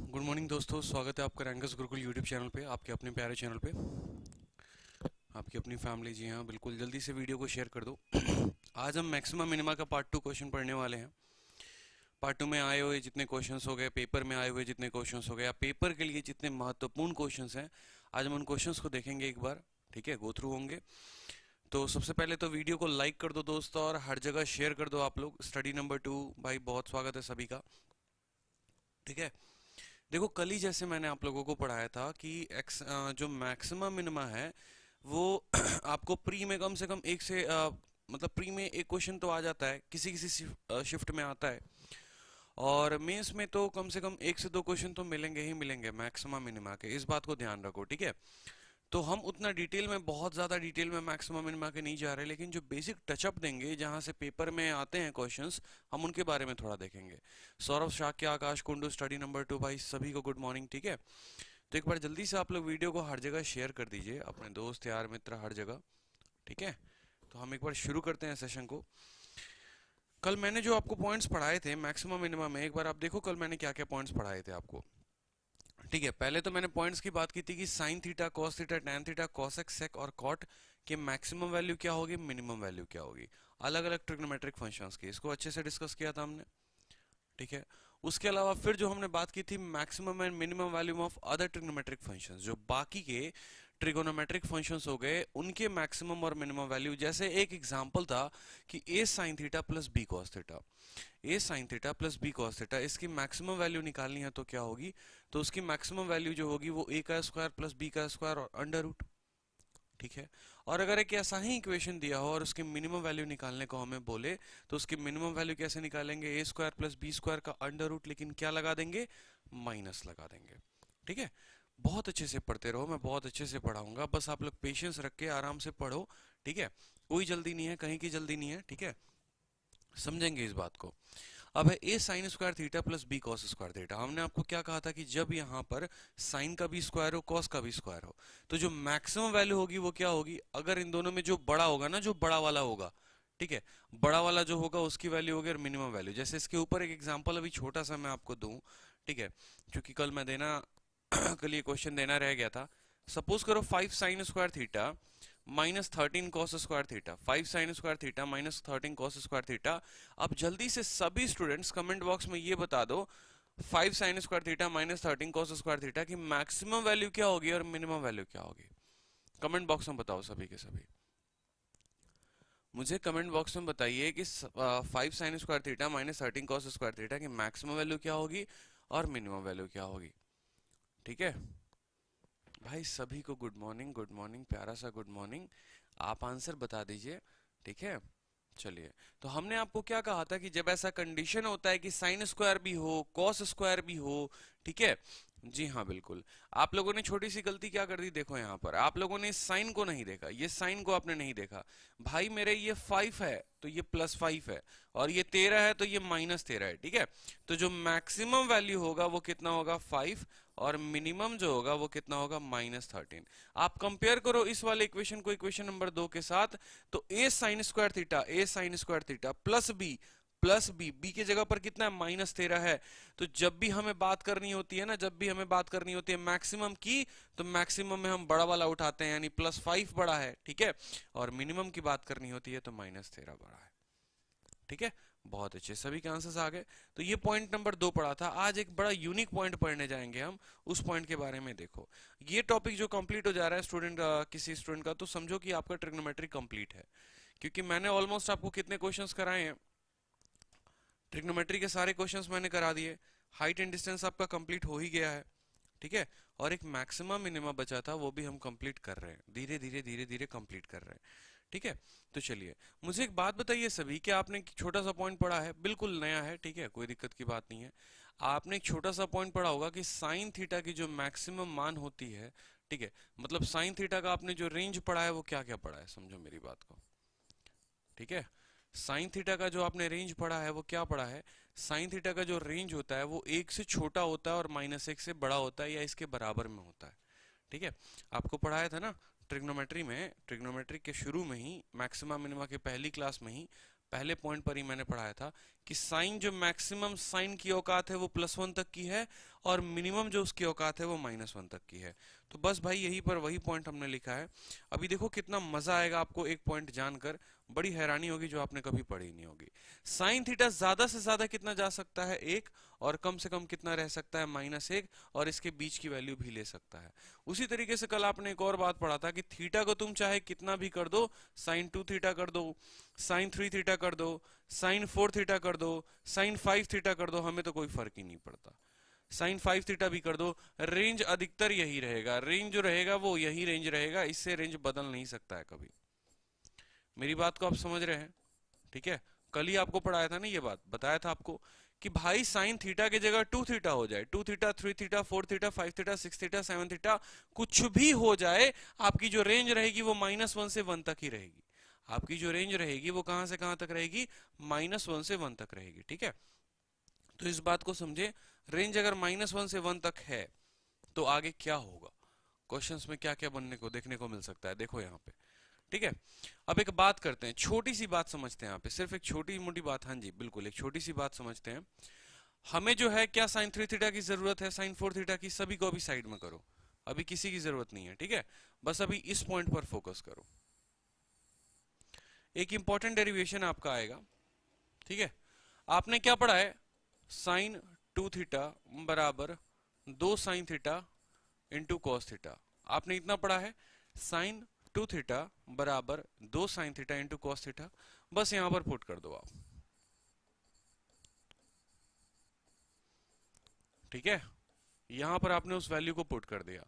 Good morning दोस्तों, स्वागत है आपका रैंकर्स गुरुकुल यूट्यूब चैनल पे, आपके अपने प्यारे चैनल पे, आपकी अपनी फैमिली। जी हाँ बिल्कुल, जल्दी से वीडियो को शेयर कर दो। आज हम मैक्सिमम मिनिमा का पार्ट 2 क्वेश्चन पढ़ने वाले हैं। पार्ट 2 में आए हुए जितने क्वेश्चंस हो गए, पेपर में आए हुए जितने क्वेश्चंस हो गए, या पेपर के लिए जितने महत्वपूर्ण क्वेश्चंस हैं, आज हम उन क्वेश्चंस को देखेंगे एक बार। ठीक है, गो थ्रू होंगे। तो सबसे पहले तो वीडियो को लाइक कर दो दोस्तों, और हर जगह शेयर कर दो आप लोग। स्टडी नंबर 2 भाई, बहुत स्वागत है सभी का। ठीक है, देखो कल ही जैसे मैंने आप लोगों को पढ़ाया था कि जो मैक्सिमम मिनिमा है वो आपको प्री में कम से कम एक से मतलब प्री में एक क्वेश्चन तो आ जाता है, किसी किसी शिफ्ट में आता है, और मेंस में तो कम से कम एक से दो क्वेश्चन तो मिलेंगे ही मिलेंगे मैक्सिमम मिनिमा के। इस बात को ध्यान रखो, ठीक है। तो हम उतना डिटेल में, बहुत ज़्यादा डिटेल में मैक्सिमम मिनिमा के नहीं जा रहे, लेकिन जो बेसिक टचअप देंगे जहां से पेपर में आते हैं क्वेश्चंस, हम उनके बारे में थोड़ा देखेंगे। सौरभ शाक्य, आकाश कुंडू, स्टडी नंबर 2 भाई, सभी को गुड मॉर्निंग। ठीक है, तो एक बार जल्दी से आप लोग वीडियो को हर जगह शेयर कर दीजिए, अपने दोस्त यार मित्र हर जगह। ठीक है, तो हम एक बार शुरू करते हैं सेशन को। कल मैंने जो आपको पॉइंट्स पढ़ाए थे मैक्सिमम मिनिमा में, एक बार आप देखो कल मैंने क्या क्या पॉइंट्स पढ़ाए थे आपको। ठीक है, पहले तो मैंने पॉइंट्स की बात की थी कि sine theta, cos theta, tan theta, cosec, sec और कॉट के मैक्सिमम वैल्यू क्या होगी, मिनिमम वैल्यू क्या होगी, अलग अलग ट्रिग्नोमेट्रिक फंक्शंस की। इसको अच्छे से डिस्कस किया था हमने। ठीक है, उसके अलावा फिर जो हमने बात की थी maximum and minimum value of other trigonometric functions, जो बाकी के ट्रिगोनोमेट्रिक फंक्शंस हो गए उनके मैक्सिमम और मिनिमम वैल्यू। जैसे एक एग्जांपल था कि A sine theta plus B cos theta, A sine theta plus B cos theta, इसकी मैक्सिमम वैल्यू निकालनी है तो क्या होगी, तो उसकी मैक्सिमम वैल्यू जो होगी वो ए का स्क्वायर प्लस बी का स्क्वायर और अंडर रूट। ठीक है, और अगर एक ऐसा ही इक्वेशन दिया हो और उसकी मिनिमम वैल्यू निकालने को हमें बोले, तो उसकी मिनिमम वैल्यू कैसे निकालेंगे, ए स्क्वायर प्लस बी स्क्वायर का अंडर रूट, लेकिन क्या लगा देंगे, माइनस लगा देंगे। ठीक है, बहुत अच्छे से पढ़ते रहो, मैं बहुत अच्छे से पढ़ाऊंगा, बस आप लोग पेशेंस रख के आराम से पढ़ो। ठीक है, कोई जल्दी नहीं है, कहीं की जल्दी नहीं है। ठीक है, समझेंगे इस बात को। अब है A sine square theta plus B cos square theta. हमने आपको क्या कहा था कि जब यहाँ पर साइन का भी स्क्वायर हो, कॉस का भी स्क्वायर हो, तो जो मैक्सिमम वैल्यू होगी वो क्या होगी, अगर इन दोनों में जो बड़ा होगा ना, जो बड़ा वाला होगा, ठीक है, बड़ा वाला जो होगा उसकी वैल्यू होगी, और मिनिमम वैल्यू। जैसे इसके ऊपर एक एग्जांपल अभी छोटा सा मैं आपको दूं। ठीक है, क्योंकि कल मैं देना कल ये क्वेश्चन देना रह गया था। सपोज करो 5 sign square theta minus 13 cos square theta, 5 sign square theta minus 13 cos square theta. अब जल्दी से सभी स्टूडेंट्स कमेंट बॉक्स में ये बता दो, 5 sign square theta minus 13 cos square theta की मैक्सिमम वैल्यू क्या होगी और मिनिमम वैल्यू क्या होगी। कमेंट बॉक्स में बताओ सभी के सभी, मुझे कमेंट बॉक्स में बताइए कि 5 sign square theta minus 13 cos square theta की मैक्सिमम वैल्यू क्या होगी और मिनिमम वैल्यू क्या होगी। ठीक है भाई, सभी को गुड मॉर्निंग, गुड मॉर्निंग, प्यारा सा गुड मॉर्निंग। आप आंसर बता दीजिए। ठीक है, चलिए, तो हमने आपको क्या कहा था कि जब ऐसा कंडीशन होता है कि साइन स्क्वायर भी हो, कॉस स्क्वायर भी हो, ठीक है, जी हाँ बिल्कुल। आप लोगों ने छोटी सी गलती क्या कर दी, देखो यहाँ पर आप लोगों ने साइन को नहीं देखा, ये साइन को आपने नहीं देखा। भाई मेरे ये 5 है तो ये +5 है, और ये 13 है तो ये -13 है। ठीक है, तो जो मैक्सिमम वैल्यू होगा वो कितना होगा, 5, और मिनिमम जो होगा वो कितना होगा, -13। आप कंपेयर करो इस वाले इक्वेशन को इक्वेशन नंबर 2 के साथ, तो A sine square theta, A sine square theta plus B की जगह पर कितना है, -13 है। तो जब भी हमें बात करनी होती है ना, जब भी हमें बात करनी होती है मैक्सिमम की, तो मैक्सिमम में हम बड़ा वाला उठाते हैं, यानी +5 बड़ा है। ठीक है, और मिनिमम की बात करनी होती है तो -13 बड़ा है। ठीक है, बहुत अच्छे, सभी के आंसर्स आ गए। तो ये पॉइंट नंबर 2 पढ़ा था। आज एक बड़ा यूनिक पॉइंट पढ़ने जाएंगे हम, उस पॉइंट के बारे में देखो। ये टॉपिक जो कंप्लीट हो जा रहा है स्टूडेंट, किसी स्टूडेंट का, तो समझो कि आपका ट्रिग्नोमेट्री कंप्लीट है, क्योंकि मैंने ऑलमोस्ट आपको कितने क्वेश्चंस कराए हैं, ट्रिग्नोमेट्री के सारे क्वेश्चंस मैंने करा दिए। हाइट एंड डिस्टेंस आपका कंप्लीट हो ही गया है। ठीक है, और एक मैक्सिमम मिनिमम बचा था, वो भी हम कंप्लीट कर रहे हैं, धीरे धीरे कंप्लीट कर रहे हैं। ठीक है, तो चलिए, मुझे एक बात बताइए सभी, कि आपने एक छोटा सा पॉइंट पढ़ा है, बिल्कुल नया है, ठीक है, कोई दिक्कत की बात नहीं है। आपने एक छोटा सा पॉइंट पढ़ा होगा कि साइन थीटा की जो मैक्सिमम मान होती है, ठीक है, मतलब साइन थीटा का आपने जो रेंज पढ़ा है वो क्या क्या पढ़ा है, समझो मेरी बात को। ठीक है, साइन थीटा का जो आपने रेंज पढ़ा है वो क्या पढ़ा है, साइन थीटा का जो रेंज होता है वो 1 से छोटा होता है और -1 से बड़ा होता है या इसके बराबर में होता है। ठीक है, आपको पढ़ाया था ना ट्रिग्नोमेट्री में, ट्रिग्नोमेट्री के शुरू में ही, मैक्सिमा मिनिमा के पहली क्लास में ही, पहले पॉइंट पर ही मैंने पढ़ाया था कि साइन जो मैक्सिमम साइन की औकात है वो +1 तक की है और मिनिमम जो उसकी औकात है वो -1 तक की है। तो बस भाई यहीं पर वही पॉइंट हमने लिखा है। अभी देखो कितना मजा आएगा आपको एक पॉइंट जानकर, बड़ी हैरानी होगी जो आपने कभी पढ़ी नहीं होगी। साइन थीटा ज्यादा से ज्यादा कितना जा सकता है 1, और कम से कम कितना रह सकता है -1, और इसके बीच की वैल्यू भी ले सकता है। उसी तरीके से कल आपने एक और बात पढ़ा था कि थीटा को तुम चाहे कितना भी कर दो, sin 2 थीटा कर दो, sin 3 थीटा कर दो, sin 4 थीटा कर दो, sin 5 थीटा कर दो, हमें तो कोई फर्क ही नहीं पड़ता। sin 5 थीटा भी कर दो, रेंज अधिकतर यही रहेगा, रेंज जो रहेगा वो यही रेंज रहेगा, इससे रेंज बदल नहीं सकता है कभी। मेरी बात को आप समझ रहे हैं? ठीक है, कल ही आपको पढ़ाया था ना, ये बात बताया था आपको कि भाई साइन थीटा की जगह 2 थीटा हो जाए, 2 theta 3 theta 4 theta 5 theta 6 theta 7 theta कुछ भी हो जाए, आपकी जो रेंज रहेगी वो -1 से 1 तक ही रहेगी। आपकी जो रेंज रहेगी वो कहां से कहां तक रहेगी? -1 से 1 तक रहेगी। ठीक है, तो इस बात को समझे, रेंज अगर -1 से 1 तक है तो आगे क्या होगा, क्वेश्चंस में क्या क्या बनने को देखने को मिल सकता है, देखो यहाँ पे। ठीक है, अब एक बात करते हैं, छोटी सी बात समझते हैं यहाँ पे, सिर्फ एक छोटी मोटी बात। हाँ जी बिल्कुल, एक छोटी सी बात समझते हैं। हमें जो है क्या sin 3 थीटा की जरूरत है, sin 4 थीटा की, सभी को अभी साइड में करो, अभी किसी की जरूरत नहीं है। ठीक है, बस अभी इस पॉइंट पर फोकस करो। एक इंपॉर्टेंट डेरिवेशन आपका आएगा। ठीक है, आपने क्या पढ़ा है? sin 2 थीटा बराबर 2 sin theta into cos theta. आपने इतना पढ़ा है, sin 2 थीटा बराबर 2 sin theta into cos theta. बस यहां पर पुट कर दो आप। ठीक है, यहां पर आपने उस वैल्यू को पुट कर दिया।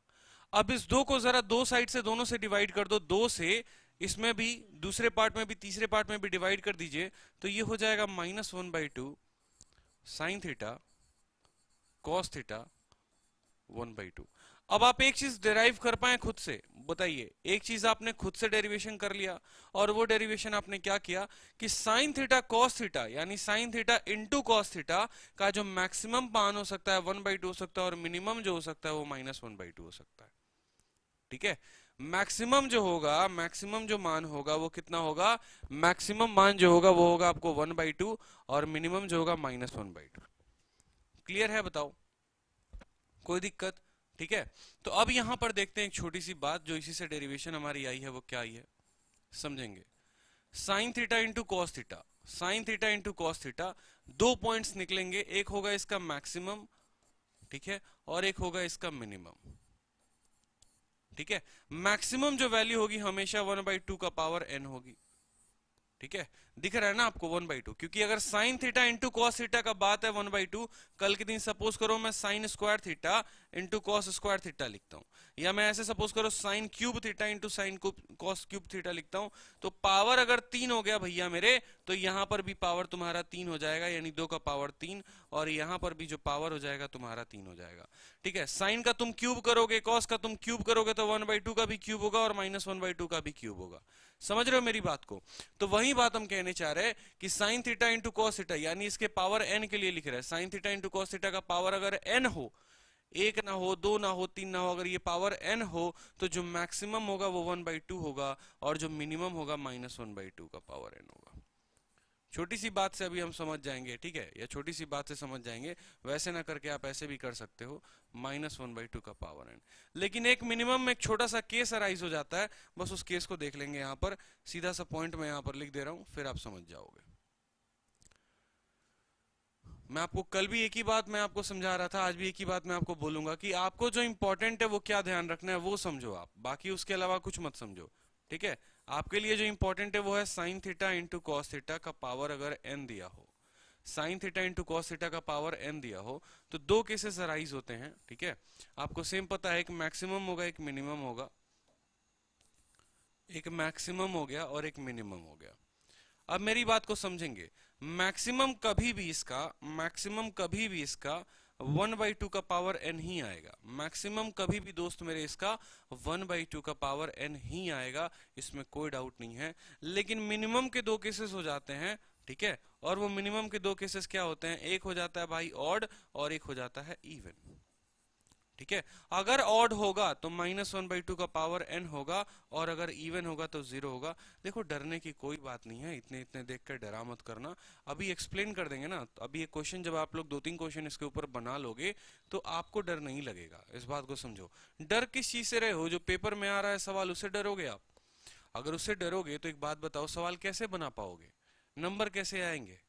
अब इस 2 को जरा दो साइड से, दोनों से डिवाइड कर दो, 2 से इसमें भी, दूसरे पार्ट में भी, तीसरे पार्ट में भी डिवाइड कर दीजिए, तो ये हो जाएगा -1/2 sin थीटा कॉस थीटा 1/2। अब आप एक चीज डेराइव कर पाए खुद से, बताइए, एक चीज आपने खुद से डेरिवेशन कर लिया, और वो डेरिवेशन आपने क्या किया कि साइन थीटा कॉस थीटा यानी sign theta into cos theta का जो मैक्सिमम मान हो सकता है 1/2 हो सकता है, और मिनिमम जो हो सकता है वो -1/2 हो सकता है। ठीक है, मैक्सिमम जो होगा, मैक्सिमम जो मान होगा वो कितना होगा? मैक्सिमम मान जो होगा वो होगा आपको 1/2, और मिनिमम जो होगा -1/2। क्लियर है? बताओ, कोई दिक्कत? ठीक है, तो अब यहां पर देखते हैं एक छोटी सी बात, जो इसी से डेरिवेशन हमारी आई है, वो क्या आई है समझेंगे। Sign theta into cos theta, sine theta into cos theta, दो पॉइंट्स निकलेंगे, एक होगा इसका मैक्सिमम, ठीक है, और एक होगा इसका मिनिमम। ठीक है, मैक्सिमम जो वैल्यू होगी हमेशा 1/2 का पावर n होगी। ठीक है, दिख रहा है ना आपको 1/2, क्योंकि अगर sign theta into cos theta का बात है 1/2, कल के दिन सपोज करो मैं sign square theta into cos square theta लिखता हूं, या मैं ऐसे सपोज करो sign cube theta into sine cos cube theta लिखता हूं, तो पावर अगर 3 हो गया भैया मेरे, तो यहां पर भी पावर तुम्हारा 3 हो जाएगा, यानी 2 का पावर 3, और यहां पर भी जो पावर हो जाएगा तुम्हारा 3 हो जाएगा। ठीक है, साइन का तुम क्यूब करोगे, कॉस का तुम क्यूब करोगे, तो 1/2 का भी क्यूब होगा और -1/2 का भी क्यूब होगा। समझ रहे हो मेरी बात को? तो वही बात हम कहने चाह रहे हैं कि sine theta into cos theta, यानी इसके पावर n के लिए लिख रहे हैं, sign theta into cos theta का पावर अगर n हो, 1 ना हो, 2 ना हो, 3 ना हो, अगर ये पावर n हो, तो जो मैक्सिमम होगा वो 1/2 होगा, और जो मिनिमम होगा -1/2 का पावर n होगा। छोटी सी बात से अभी हम समझ जाएंगे, ठीक है, या छोटी सी बात से समझ जाएंगे, वैसे ना करके आप ऐसे भी कर सकते हो, -1/2 का पावर n। लेकिन एक मिनिमम में एक छोटा सा केस अराइज हो जाता है, बस उस केस को देख लेंगे। यहाँ पर सीधा सा पॉइंट मैं यहाँ पर लिख दे रहा हूं, फिर आप समझ जाओगे। मैं आपको कल भी एक ही बात मैं आपको समझा रहा था, आज भी एक ही बात मैं आपको बोलूंगा कि आपको जो इंपॉर्टेंट है वो क्या ध्यान रखना है वो समझो आप, बाकी उसके अलावा कुछ मत समझो। ठीक है, आपके लिए जो इंपॉर्टेंट है वो है sign theta into cos theta का पावर अगर n दिया हो, sign theta into cos theta का पावर n दिया हो, तो दो केसेस अराइज होते हैं। ठीक है, आपको सेम पता है, एक मैक्सिमम होगा एक मिनिमम होगा, एक मैक्सिमम हो गया और एक मिनिमम हो गया। अब मेरी बात को समझेंगे, मैक्सिमम कभी भी इसका, मैक्सिमम कभी भी इसका 1/2 का पावर n ही आएगा, मैक्सिमम कभी भी दोस्त मेरे इसका 1/2 का पावर n ही आएगा, इसमें कोई डाउट नहीं है। लेकिन मिनिमम के दो केसेस हो जाते हैं, ठीक है, और वो मिनिमम के दो केसेस क्या होते हैं, एक हो जाता है भाई ऑड और एक हो जाता है इवन। ठीक है। अगर ऑड होगा तो -1/2 का पावर n होगा, और अगर इवन होगा तो 0 होगा। देखो डरने की कोई बात नहीं है, इतने इतने देख कर डरा मत करना, अभी एक्सप्लेन कर देंगे ना। तो अभी एक क्वेश्चन जब आप लोग 2-3 क्वेश्चन इसके ऊपर बना लोगे तो आपको डर नहीं लगेगा, इस बात को समझो। डर किस चीज से रहे हो? जो पेपर में आ रहा है सवाल, उससे डरोगे आप? अगर उससे डरोगे तो एक बात बताओ, सवाल कैसे बना पाओगे? नंबर कैसे आएंगे?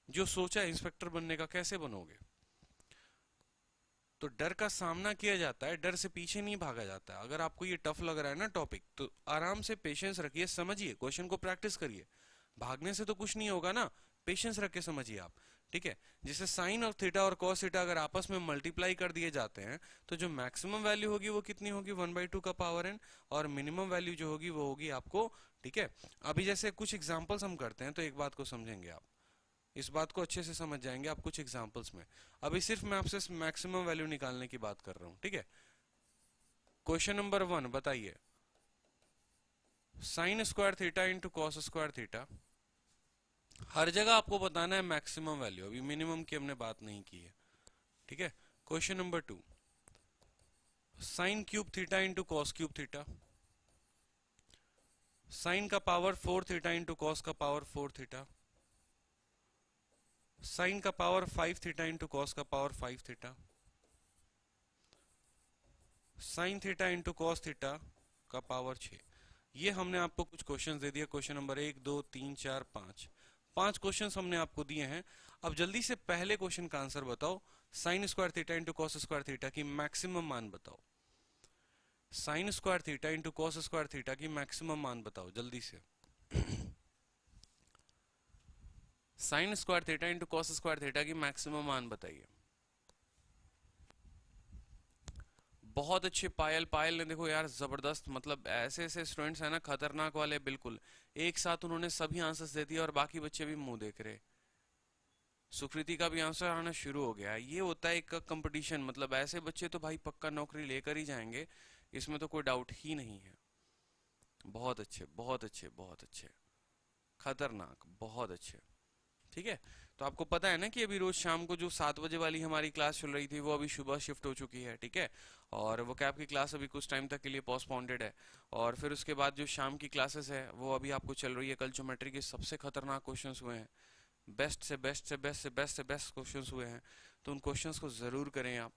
जो सोचा है इंस्पेक्टर बनने का, कैसे बनोगे? तो डर का सामना किया जाता है, डर से पीछे नहीं भागा जाता है। अगर आपको ये टफ लग रहा है ना टॉपिक, तो आराम से पेशेंस रखिए, समझिए, क्वेश्चन को प्रैक्टिस करिए। भागने से तो कुछ नहीं होगा ना, पेशेंस रख के समझिए आप। ठीक है। जैसे साइन और थीटा और कॉस थीटा अगर आपस में मल्टीप्लाई कर दिए जाते हैं तो जो मैक्सिमम वैल्यू होगी वो कितनी होगी? 1/2 का पावर n, और मिनिमम वैल्यू जो होगी वो होगी आपको। ठीक है। अभी जैसे कुछ एग्जांपल्स हम करते हैं तो एक बात को समझेंगे आप, इस बात को अच्छे से समझ जाएंगे आप कुछ एग्जांपल्स में। अभी सिर्फ मैं आपसे मैक्सिमम वैल्यू निकालने की बात कर रहा हूं। ठीक है। क्वेश्चन नंबर 1 बताइए, sine square theta into cos square theta. हर जगह आपको बताना है मैक्सिमम वैल्यू, अभी मिनिमम की हमने बात नहीं की है। ठीक है। Question number 2, sine cube theta into cos cube theta. Sine का पावर 4 थीटा इंटू कॉस का पावर 4 थीटा। साइन का पावर 5 थीटा इंटू कॉस का power 5 theta. Sine theta into cos theta का पावर 6। ये हमने आपको कुछ क्वेश्चंस दे दिए, क्वेश्चन नंबर 1 2 3 4 5, 5 क्वेश्चंस हमने आपको दिए हैं। अब जल्दी से पहले क्वेश्चन का आंसर बताओ, sign square theta into cos square theta की मैक्सिमम मान बताओ। Sign square theta into cos square theta की मैक्सिमम मान बताओ जल्दी से। Sign square theta into cos square theta की मैक्सिमम मान बताइए। बहुत अच्छे पायल, पायल ने देखो यार जबरदस्त, मतलब ऐसे ऐसे स्टूडेंट्स हैं ना खतरनाक वाले, बिल्कुल एक साथ उन्होंने सभी आंसर्स दे दिए और बाकी बच्चे भी मुंह देख रहे। सुकृति का भी आंसर आना शुरू हो गया। ये होता है एक कंपटीशन, मतलब ऐसे बच्चे तो भाई पक्का नौकरी लेकर ही जाएंगे, इसमें तो कोई डाउट ही नहीं है। बहुत अच्छे बहुत अच्छे बहुत अच्छे, खतरनाक, बहुत अच्छे। ठीक है। तो आपको पता है ना कि अभी रोज शाम को जो 7 बजे वाली हमारी क्लास चल रही थी वो अभी सुबह शिफ्ट हो चुकी है। ठीक है। और वो कैब की क्लास अभी कुछ टाइम तक के लिए पोस्टपोन्डेड है, और फिर उसके बाद जो शाम की क्लासेस है वो अभी आपको चल रही है। कल ज्योमेट्री के सबसे खतरनाक क्वेश्चंस हुए हैं, बेस्ट से बेस्ट से बेस्ट से बेस्ट से बेस्ट क्वेश्चंस हुए हैं, तो उन क्वेश्चंस को जरूर करें आप।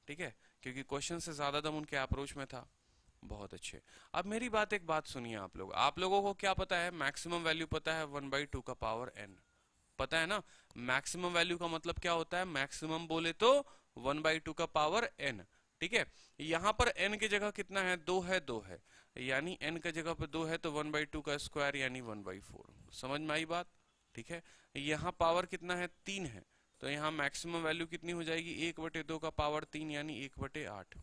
ठीक है। क्योंकि क्वेश्चन से ज्यादा दम उनके अप्रोच में था। बहुत अच्छे। अब मेरी बात, एक बात सुनिए, आप लोगों को क्या पता है? मैक्सिमम वैल्यू पता है 1/2 का पावर n, पता है ना? मैक्सिमम वैल्यू का मतलब क्या होता है? मैक्सिमम बोले तो 1/2 का पावर n। ठीक है। यहाँ पर n की जगह कितना है? 2 है, 2 है, यानी n की जगह पर 2 है तो 1/2 का स्क्वायर यानी 1/4। समझ में आई बात? ठीक है। यहाँ पावर कितना है? 3 है, तो यहाँ मैक्सिमम वैल्यू कितनी हो जाएगी? 1/2 का पावर 3 यानी 1/8।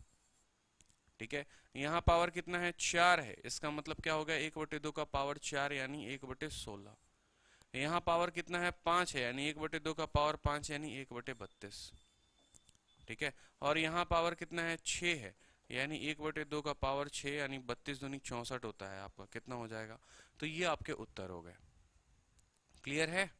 ठीक है। यहाँ पावर कितना है? 4 है, इसका मतलब क्या होगा? 1/2 का पावर 4 यानी 1/16। यहाँ पावर कितना है? 5 है, यानी 1/2 का पावर 5 यानी 1/32। ठीक है। और यहाँ पावर कितना है? 6 है, यानी 1/2 का पावर 6 यानी 32 दूनी 64 होता है आपका। कितना हो जाएगा? तो ये आपके उत्तर हो गए। क्लियर है?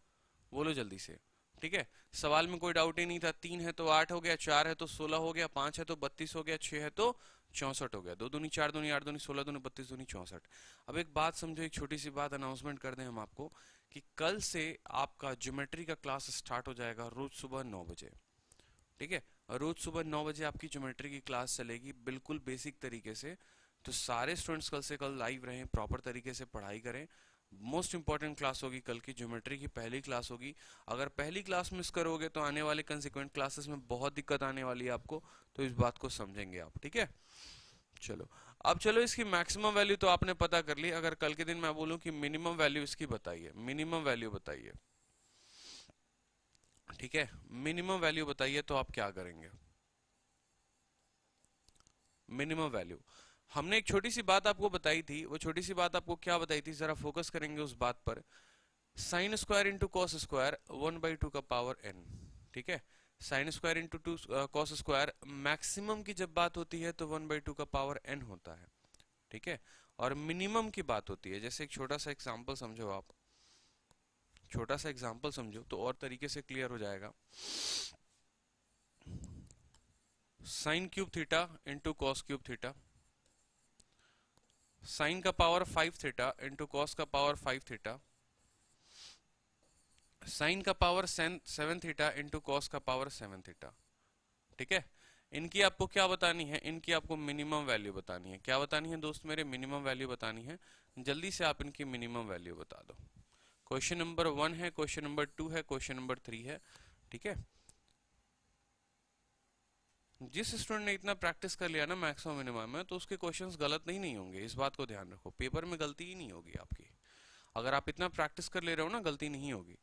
बोलो जल्दी से। ठीक है। सवाल में कोई डाउट ही नहीं था। 3 है तो 8 हो गया, 4 है तो 16 हो गया, 5 है तो 32 हो गया, 6 है तो 64 हो गया। 2 दूनी 4 दूनी 8 दूनी 16 दूनी 32 दूनी 64। अब एक बात समझो, एक छोटी सी बात अनाउंसमेंट कर दें हम आपको कि कल से आपका ज्योमेट्री का क्लास स्टार्ट हो जाएगा रोज सुबह 9 बजे। ठीक है। रोज सुबह 9 बजे आपकी ज्योमेट्री की क्लास चलेगी, बिल्कुल बेसिक तरीके से। तो सारे स्टूडेंट्स कल से कल लाइव रहें, प्रॉपर तरीके से पढ़ाई करें। मोस्ट इंपॉर्टेंट क्लास होगी कल की, ज्योमेट्री की पहली क्लास होगी। अगर पहली क्लास मिस करोगे तो आने वाले कंसिक्वेंट क्लासेस में बहुत दिक्कत आने वाली है आपको, तो इस बात को समझेंगे आप। ठीक है। चलो, अब चलो इसकी मैक्सिमम वैल्यू तो आपने पता कर ली। अगर कल के दिन मैं बोलूं कि मिनिमम वैल्यू इसकी बताइए, मिनिमम वैल्यू बताइए। ठीक है। मिनिमम वैल्यू बताइए, तो आप क्या करेंगे? मिनिमम वैल्यू, हमने एक छोटी सी बात आपको बताई थी, वो छोटी सी बात आपको क्या बताई थी, जरा फोकस करेंगे उस बात पर। Sine square into cos square 1/2 का पावर n। ठीक है। Sine square into two cos square, maximum की जब बात होती है तो 1/2 का पावर n होता है। ठीक है। और मिनिमम की बात होती है, जैसे एक छोटा सा एग्जांपल समझो आप, छोटा सा एग्जांपल समझो तो और तरीके से क्लियर हो जाएगा। Sine cube theta into cos cube theta, sine का पावर 5 थीटा इंटू कॉस का पावर 5 थीटा, साइन का पावर 7 थीटा इंटू कॉस का पावर 7 थीटा। ठीक है, इनकी आपको क्या बतानी है, इनकी आपको मिनिमम वैल्यू बतानी है। क्या बतानी है दोस्त मेरे, मिनिमम वैल्यू बतानी है। जल्दी से आप इनकी मिनिमम वैल्यू बता दो। क्वेश्चन नंबर 1 है, क्वेश्चन नंबर 2 है, क्वेश्चन नंबर 3 है। ठीक है, जिस स्टूडेंट ने इतना प्रैक्टिस कर लिया ना मैक्सिमम मिनिमम में, तो उसके क्वेश्चंस गलत नहीं होंगे। इस बात को ध्यान रखो, पेपर में गलती ही नहीं होगी आपकी। अगर आप इतना प्रैक्टिस कर ले रहे हो ना, गलती नहीं होगी।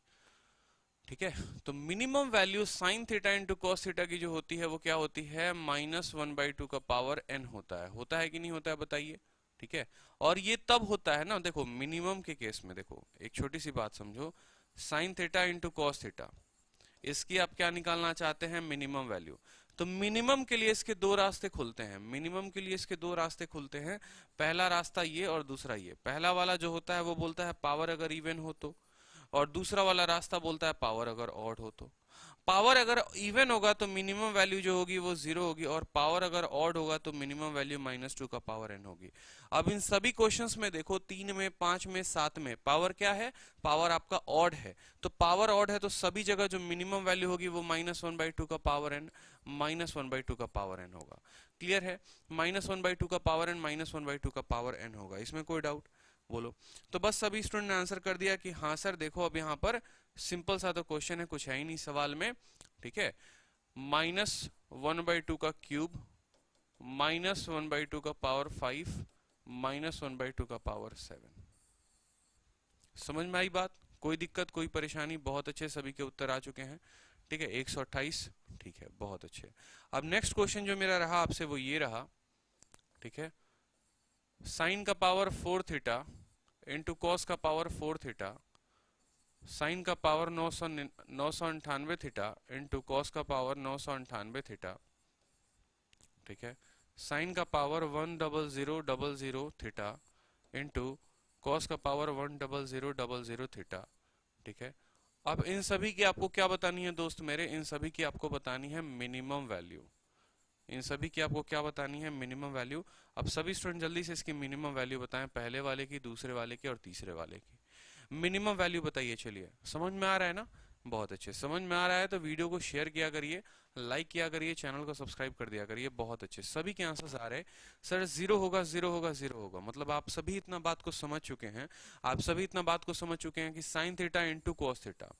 ठीक है, तो minimum value sign theta into cos theta की जो होती है वो क्या होती है, -1/2 का पावर n होता है कि नहीं होता है बताइए। ठीक है, और ये तब होता है ना, देखो मिनिमम के केस में, देखो एक छोटी सी बात समझो, sign theta into cos theta, इसकी आप क्या निकालना चाहते हैं, मिनिमम वैल्यू। तो मिनिमम के लिए इसके दो रास्ते खुलते हैं, मिनिमम के लिए इसके दो रास्ते खुलते हैं। पहला रास्ता ये और दूसरा ये। पहला वाला जो होता है वो बोलता है पावर अगर इवन हो तो, और दूसरा वाला रास्ता बोलता है पावर अगर ऑड हो तो। पावर अगर इवन होगा तो मिनिमम वैल्यू जो होगी वो 0 होगी, और पावर अगर ऑड होगा तो मिनिमम वैल्यू -2 का पावर n होगी। अब इन सभी क्वेश्चंस में देखो, 3 में, 5 में, 7 में पावर क्या है, पावर आपका ऑड है। तो पावर ऑड है तो सभी जगह जो मिनिमम वैल्यू होगी वो -1/2 का पावर n, -1/2 का पावर n होगा। क्लियर है, -1/2 का पावर n, -1/2 का पावर n होगा। इसमें कोई डाउट बोलो। तो बस सभी स्टूडेंट ने आंसर कर दिया कि हाँ सर। देखो अब यहाँ पर सिंपल सा तो क्वेश्चन है, कुछ है ही नहीं सवाल में। ठीक है, -1/2 का क्यूब, -1/2 का पावर 5, -1/2 का पावर 7। समझ में आई बात, कोई दिक्कत कोई परेशानी? बहुत अच्छे, सभी के उत्तर आ चुके हैं। ठीक है, 128। ठीक है, बहुत अच्छे। अब नेक्स्ट क्वेश्चन जो मेरा रहा आपसे वो ये रहा। ठीक है, साइन का पावर 4 थीटा इंटू कॉस का पावर 4 थीटा, साइन का पावर 998 थीटा इंटू कॉस का पावर 998 थीटा। ठीक है, साइन का पावर 10000 थीटा इंटू कॉस का पावर 10000 थीटा। ठीक है, अब इन सभी की आपको क्या बतानी है दोस्त मेरे, इन सभी की आपको बतानी है मिनिमम वैल्यू। इन सभी की आपको क्या बतानी है, मिनिमम वैल्यू। अब सभी स्टूडेंट जल्दी से इसकी मिनिमम वैल्यू बताएं, पहले वाले की, दूसरे वाले की और तीसरे वाले की। मिनिमम वैल्यू बताइए। चलिए, समझ में आ रहा है ना, बहुत अच्छे। समझ में आ रहा है तो वीडियो को शेयर किया करिए, लाइक किया करिए, चैनल को सब्सक्राइब कर दिया करिए। बहुत अच्छे, सभी के आंसर्स आ रहे हैं। सर 0 होगा, 0 होगा, 0 होगा, मतलब आप सभी इतना बात को समझ चुके हैं, आप सभी इतना बात को समझ चुके हैं कि sine theta into cos theta,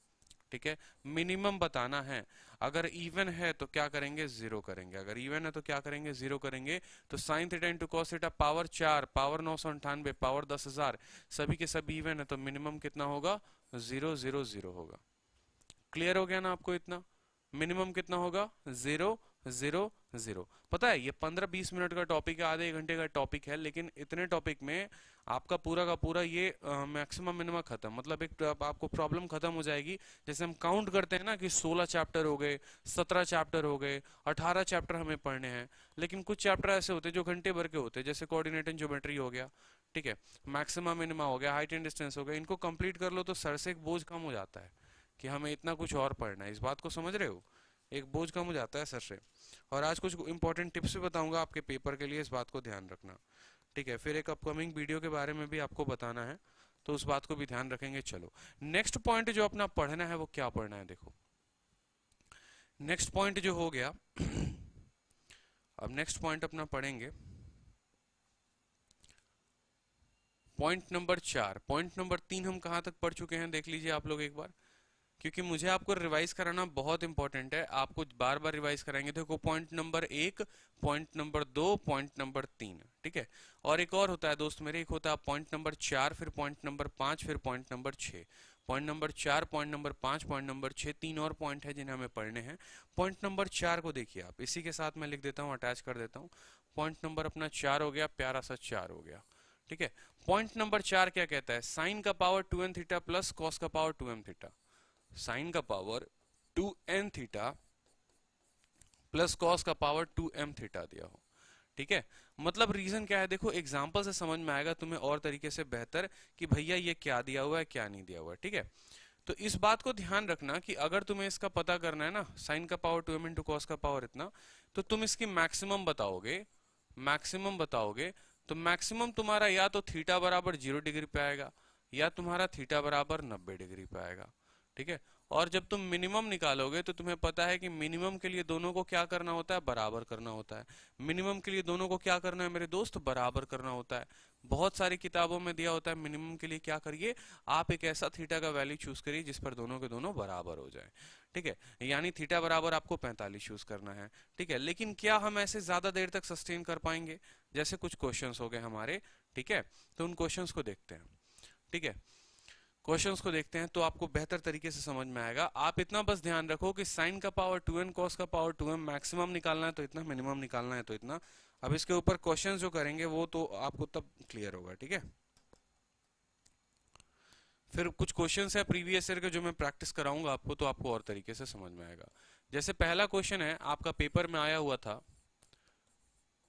ठीक है, मिनिमम बताना है। अगर इवन है तो क्या करेंगे, 0 करेंगे। अगर इवन है तो क्या करेंगे, 0 करेंगे। तो sign theta into cos theta, power 4, power 998, power 10,000, सभी के सभी इवन है तो मिनिमम कितना होगा, 0 0 0 होगा। क्लियर हो गया ना आपको इतना? मिनिमम कितना होगा, 0 0 0। पता है ये 15-20 मिनट का टॉपिक है, आधे 1 घंटे का टॉपिक है, लेकिन इतने टॉपिक में आपका पूरा का पूरा ये मैक्सिमम मिनिमम खत्म, मतलब एक आपको प्रॉब्लम खत्म हो जाएगी। जैसे हम काउंट करते हैं ना कि 16 चैप्टर हो गए, 17 चैप्टर हो गए, 18 चैप्टर हमें पढ़ने हैं, लेकिन कुछ चैप्टर ऐसे होते हैं जो घंटे भर के होते हैं, जैसे कोऑर्डिनेट एंड ज्योमेट्री हो गया, ठीक है, मैक्सिमम मिनिमा हो गया, हाइट एंड डिस्टेंस हो गया। इनको कंप्लीट कर लो तो सर से एक बोझ कम हो जाता है कि हमें इतना कुछ और पढ़ना है। इस बात को समझ रहे हो, एक बोझ कम हो जाता है सर से। और आज कुछ इंपॉर्टेंट टिप्स भी बताऊंगा आपके पेपर के लिए, इस बात को ध्यान रखना। ठीक है, फिर एक अपकमिंग वीडियो के बारे में भी आपको बताना है, तो उस बात को भी ध्यान रखेंगे। चलो नेक्स्ट पॉइंट जो अपना पढ़ना है वो क्या पढ़ना है, देखो नेक्स्ट पॉइंट जो हो गया अब नेक्स्ट पॉइंट अपना पढ़ेंगे पॉइंट नंबर 4। पॉइंट नंबर 3 हम कहां तक पढ़ चुके हैं देख लीजिए आप लोग एक बार, क्योंकि मुझे आपको रिवाइज कराना बहुत इंपॉर्टेंट है, आपको बार बार रिवाइज कराएंगे। देखो point number 1, point number 2, point number 3, ठीक है। और एक और होता है दोस्त मेरे, एक होता है पॉइंट नंबर 4, फिर पॉइंट नंबर 5, फिर point number 6। Point number 4, point number 5, point number 6, 3 और पॉइंट है जिन्हें हमें पढ़ने हैं। पॉइंट नंबर 4 को देखिए आप, इसी के साथ मैं लिख देता हूँ, अटैच कर देता हूँ। पॉइंट नंबर अपना 4 हो गया, प्यारा सा 4 हो गया, ठीक है। पॉइंट नंबर 4 क्या कहता है, साइन का power 2n theta plus cos का पावर 2m थीटा। साइन का power 2n theta plus cos का पावर 2m थीटा दिया हो, ठीक है। मतलब रीजन क्या है, देखो एग्जांपल से समझ में आएगा तुम्हें और तरीके से बेहतर कि भैया ये क्या दिया हुआ है क्या नहीं दिया हुआ है, ठीक है। तो इस बात को ध्यान रखना कि अगर तुम्हें इसका पता करना है ना, साइन का पावर 2m इंटू कॉस का पावर इतना, तो तुम इसकी मैक्सिमम बताओगे, मैक्सिमम बताओगे तो मैक्सिमम तुम्हारा या तो थीटा बराबर 0 डिग्री पे आएगा या तुम्हारा थीटा बराबर 90 डिग्री पे आएगा। ठीक है, और जब तुम मिनिमम निकालोगे तो तुम्हें पता है कि मिनिमम के लिए दोनों को क्या करना होता है, बराबर करना होता है। मिनिमम के लिए दोनों को क्या करना है मेरे दोस्त, बराबर करना होता है। बहुत सारी किताबों में दिया होता है मिनिमम के लिए क्या करिए, आप एक ऐसा थीटा का वैल्यू चूज करिए जिस पर दोनों के दोनों बराबर हो जाए। ठीक है, यानी थीटा बराबर आपको 45 चूज करना है। ठीक है, लेकिन क्या हम ऐसे ज्यादा देर तक सस्टेन कर पाएंगे, जैसे कुछ क्वेश्चंस हो गए हमारे। ठीक है, तो उन क्वेश्चंस को देखते हैं। ठीक है, क्वेश्चंस को देखते हैं तो आपको बेहतर तरीके से समझ में आएगा। आप इतना बस ध्यान रखो कि साइन का पावर 2n कॉस का पावर 2m मैक्सिमम निकालना है तो इतना, मिनिमम निकालना है तो इतना। अब इसके ऊपर क्वेश्चन जो करेंगे वो तो आपको तब क्लियर होगा। ठीक है, फिर कुछ क्वेश्चंस है प्रीवियस ईयर के जो मैं प्रैक्टिस कराऊंगा आपको, तो आपको और तरीके से समझ में आएगा। जैसे पहला क्वेश्चन है आपका पेपर में आया हुआ था,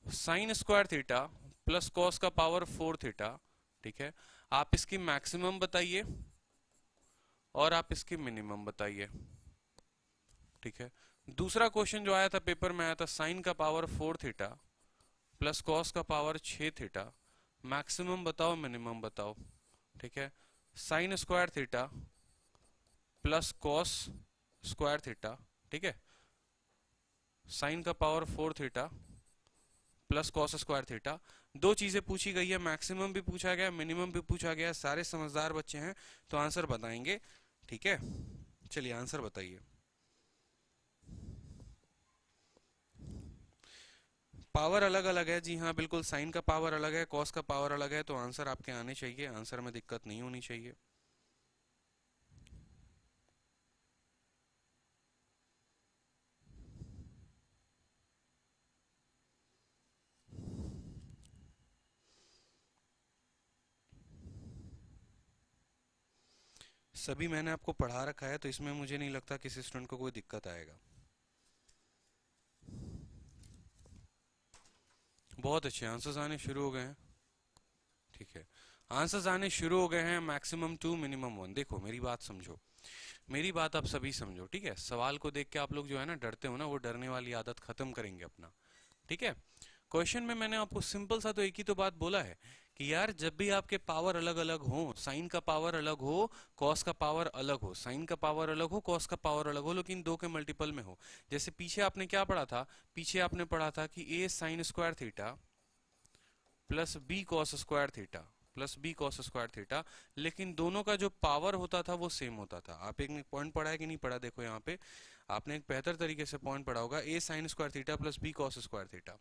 sign square theta plus cos का पावर 4 थीटा। ठीक है, आप इसकी मैक्सिमम बताइए और आप इसकी मिनिमम बताइए। ठीक है, दूसरा क्वेश्चन जो आया था पेपर में आया था, साइन का पावर 4 थीटा प्लस कॉस का पावर 6 थीटा, मैक्सिमम बताओ मिनिमम बताओ। ठीक है, sine square theta plus cos square theta. ठीक है, साइन का power 4 theta plus cos square theta, दो चीजें पूछी गई है, मैक्सिमम भी पूछा गया, मिनिमम भी पूछा गया। सारे समझदार बच्चे हैं तो आंसर बताएंगे। ठीक है, चलिए आंसर बताइए। पावर अलग अलग है, जी हाँ बिल्कुल, साइन का पावर अलग है, कॉस का पावर अलग है, तो आंसर आपके आने चाहिए, आंसर में दिक्कत नहीं होनी चाहिए। सभी मैंने आपको पढ़ा रखा है तो इसमें मुझे नहीं लगता किसी स्टूडेंट को कोई दिक्कत आएगा। बहुत अच्छे आंसर्स आने शुरू हो गए हैं। ठीक है, आंसर्स आने शुरू हो गए हैं, मैक्सिमम 2 मिनिमम 1। देखो मेरी बात समझो, मेरी बात आप सभी समझो। ठीक है, सवाल को देख के आप लोग जो है ना डरते हो ना, वो डरने वाली आदत खत्म करेंगे अपना। ठीक है, क्वेश्चन में मैंने आपको सिंपल सा तो एक ही तो बात बोला है कि यार जब भी आपके पावर अलग अलग हो, साइन का पावर अलग हो, कॉस का पावर अलग हो, साइन का पावर अलग हो, कॉस का पावर अलग हो, लेकिन दो के मल्टीपल में हो। जैसे पीछे आपने क्या पढ़ा था, पीछे आपने पढ़ा था कि A sine square theta plus B cos square theta plus B cos square theta, लेकिन दोनों का जो पावर होता था वो सेम होता था। आप एक पॉइंट पढ़ा है कि नहीं पढ़ा, देखो यहाँ पे आपने एक बेहतर तरीके से पॉइंट पढ़ा होगा, A sine square theta plus B cos square theta.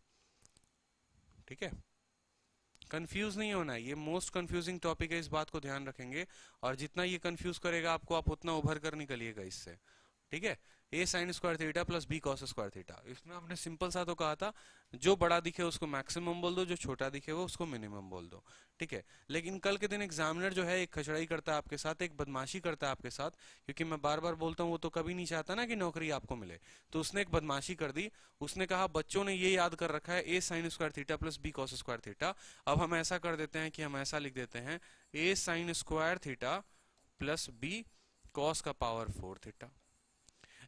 ठीक है, कंफ्यूज नहीं होना है, ये मोस्ट कंफ्यूजिंग टॉपिक है, इस बात को ध्यान रखेंगे। और जितना ये कंफ्यूज करेगा आपको, आप उतना उभर कर निकलिएगा इससे। ठीक है, A sine square theta plus B cos square theta, इसमें हमने सिंपल सा तो कहा था, जो बड़ा दिखे उसको मैक्सिमम बोल दो, जो छोटा दिखे वो उसको मिनिमम बोल दो। ठीक है, लेकिन कल के दिन एग्जामिनर जो है एक खचड़ाई करता है आपके साथ, एक बदमाशी करता है आपके साथ, क्योंकि मैं बार बार बोलता हूँ वो तो कभी नहीं चाहता ना कि नौकरी आपको मिले। तो उसने एक बदमाशी कर दी, उसने कहा बच्चों ने ये याद कर रखा है A sine square theta plus B cos square theta, अब हम ऐसा कर देते हैं कि हम ऐसा लिख देते हैं A sine square theta plus B cos का पावर 4 थीटा।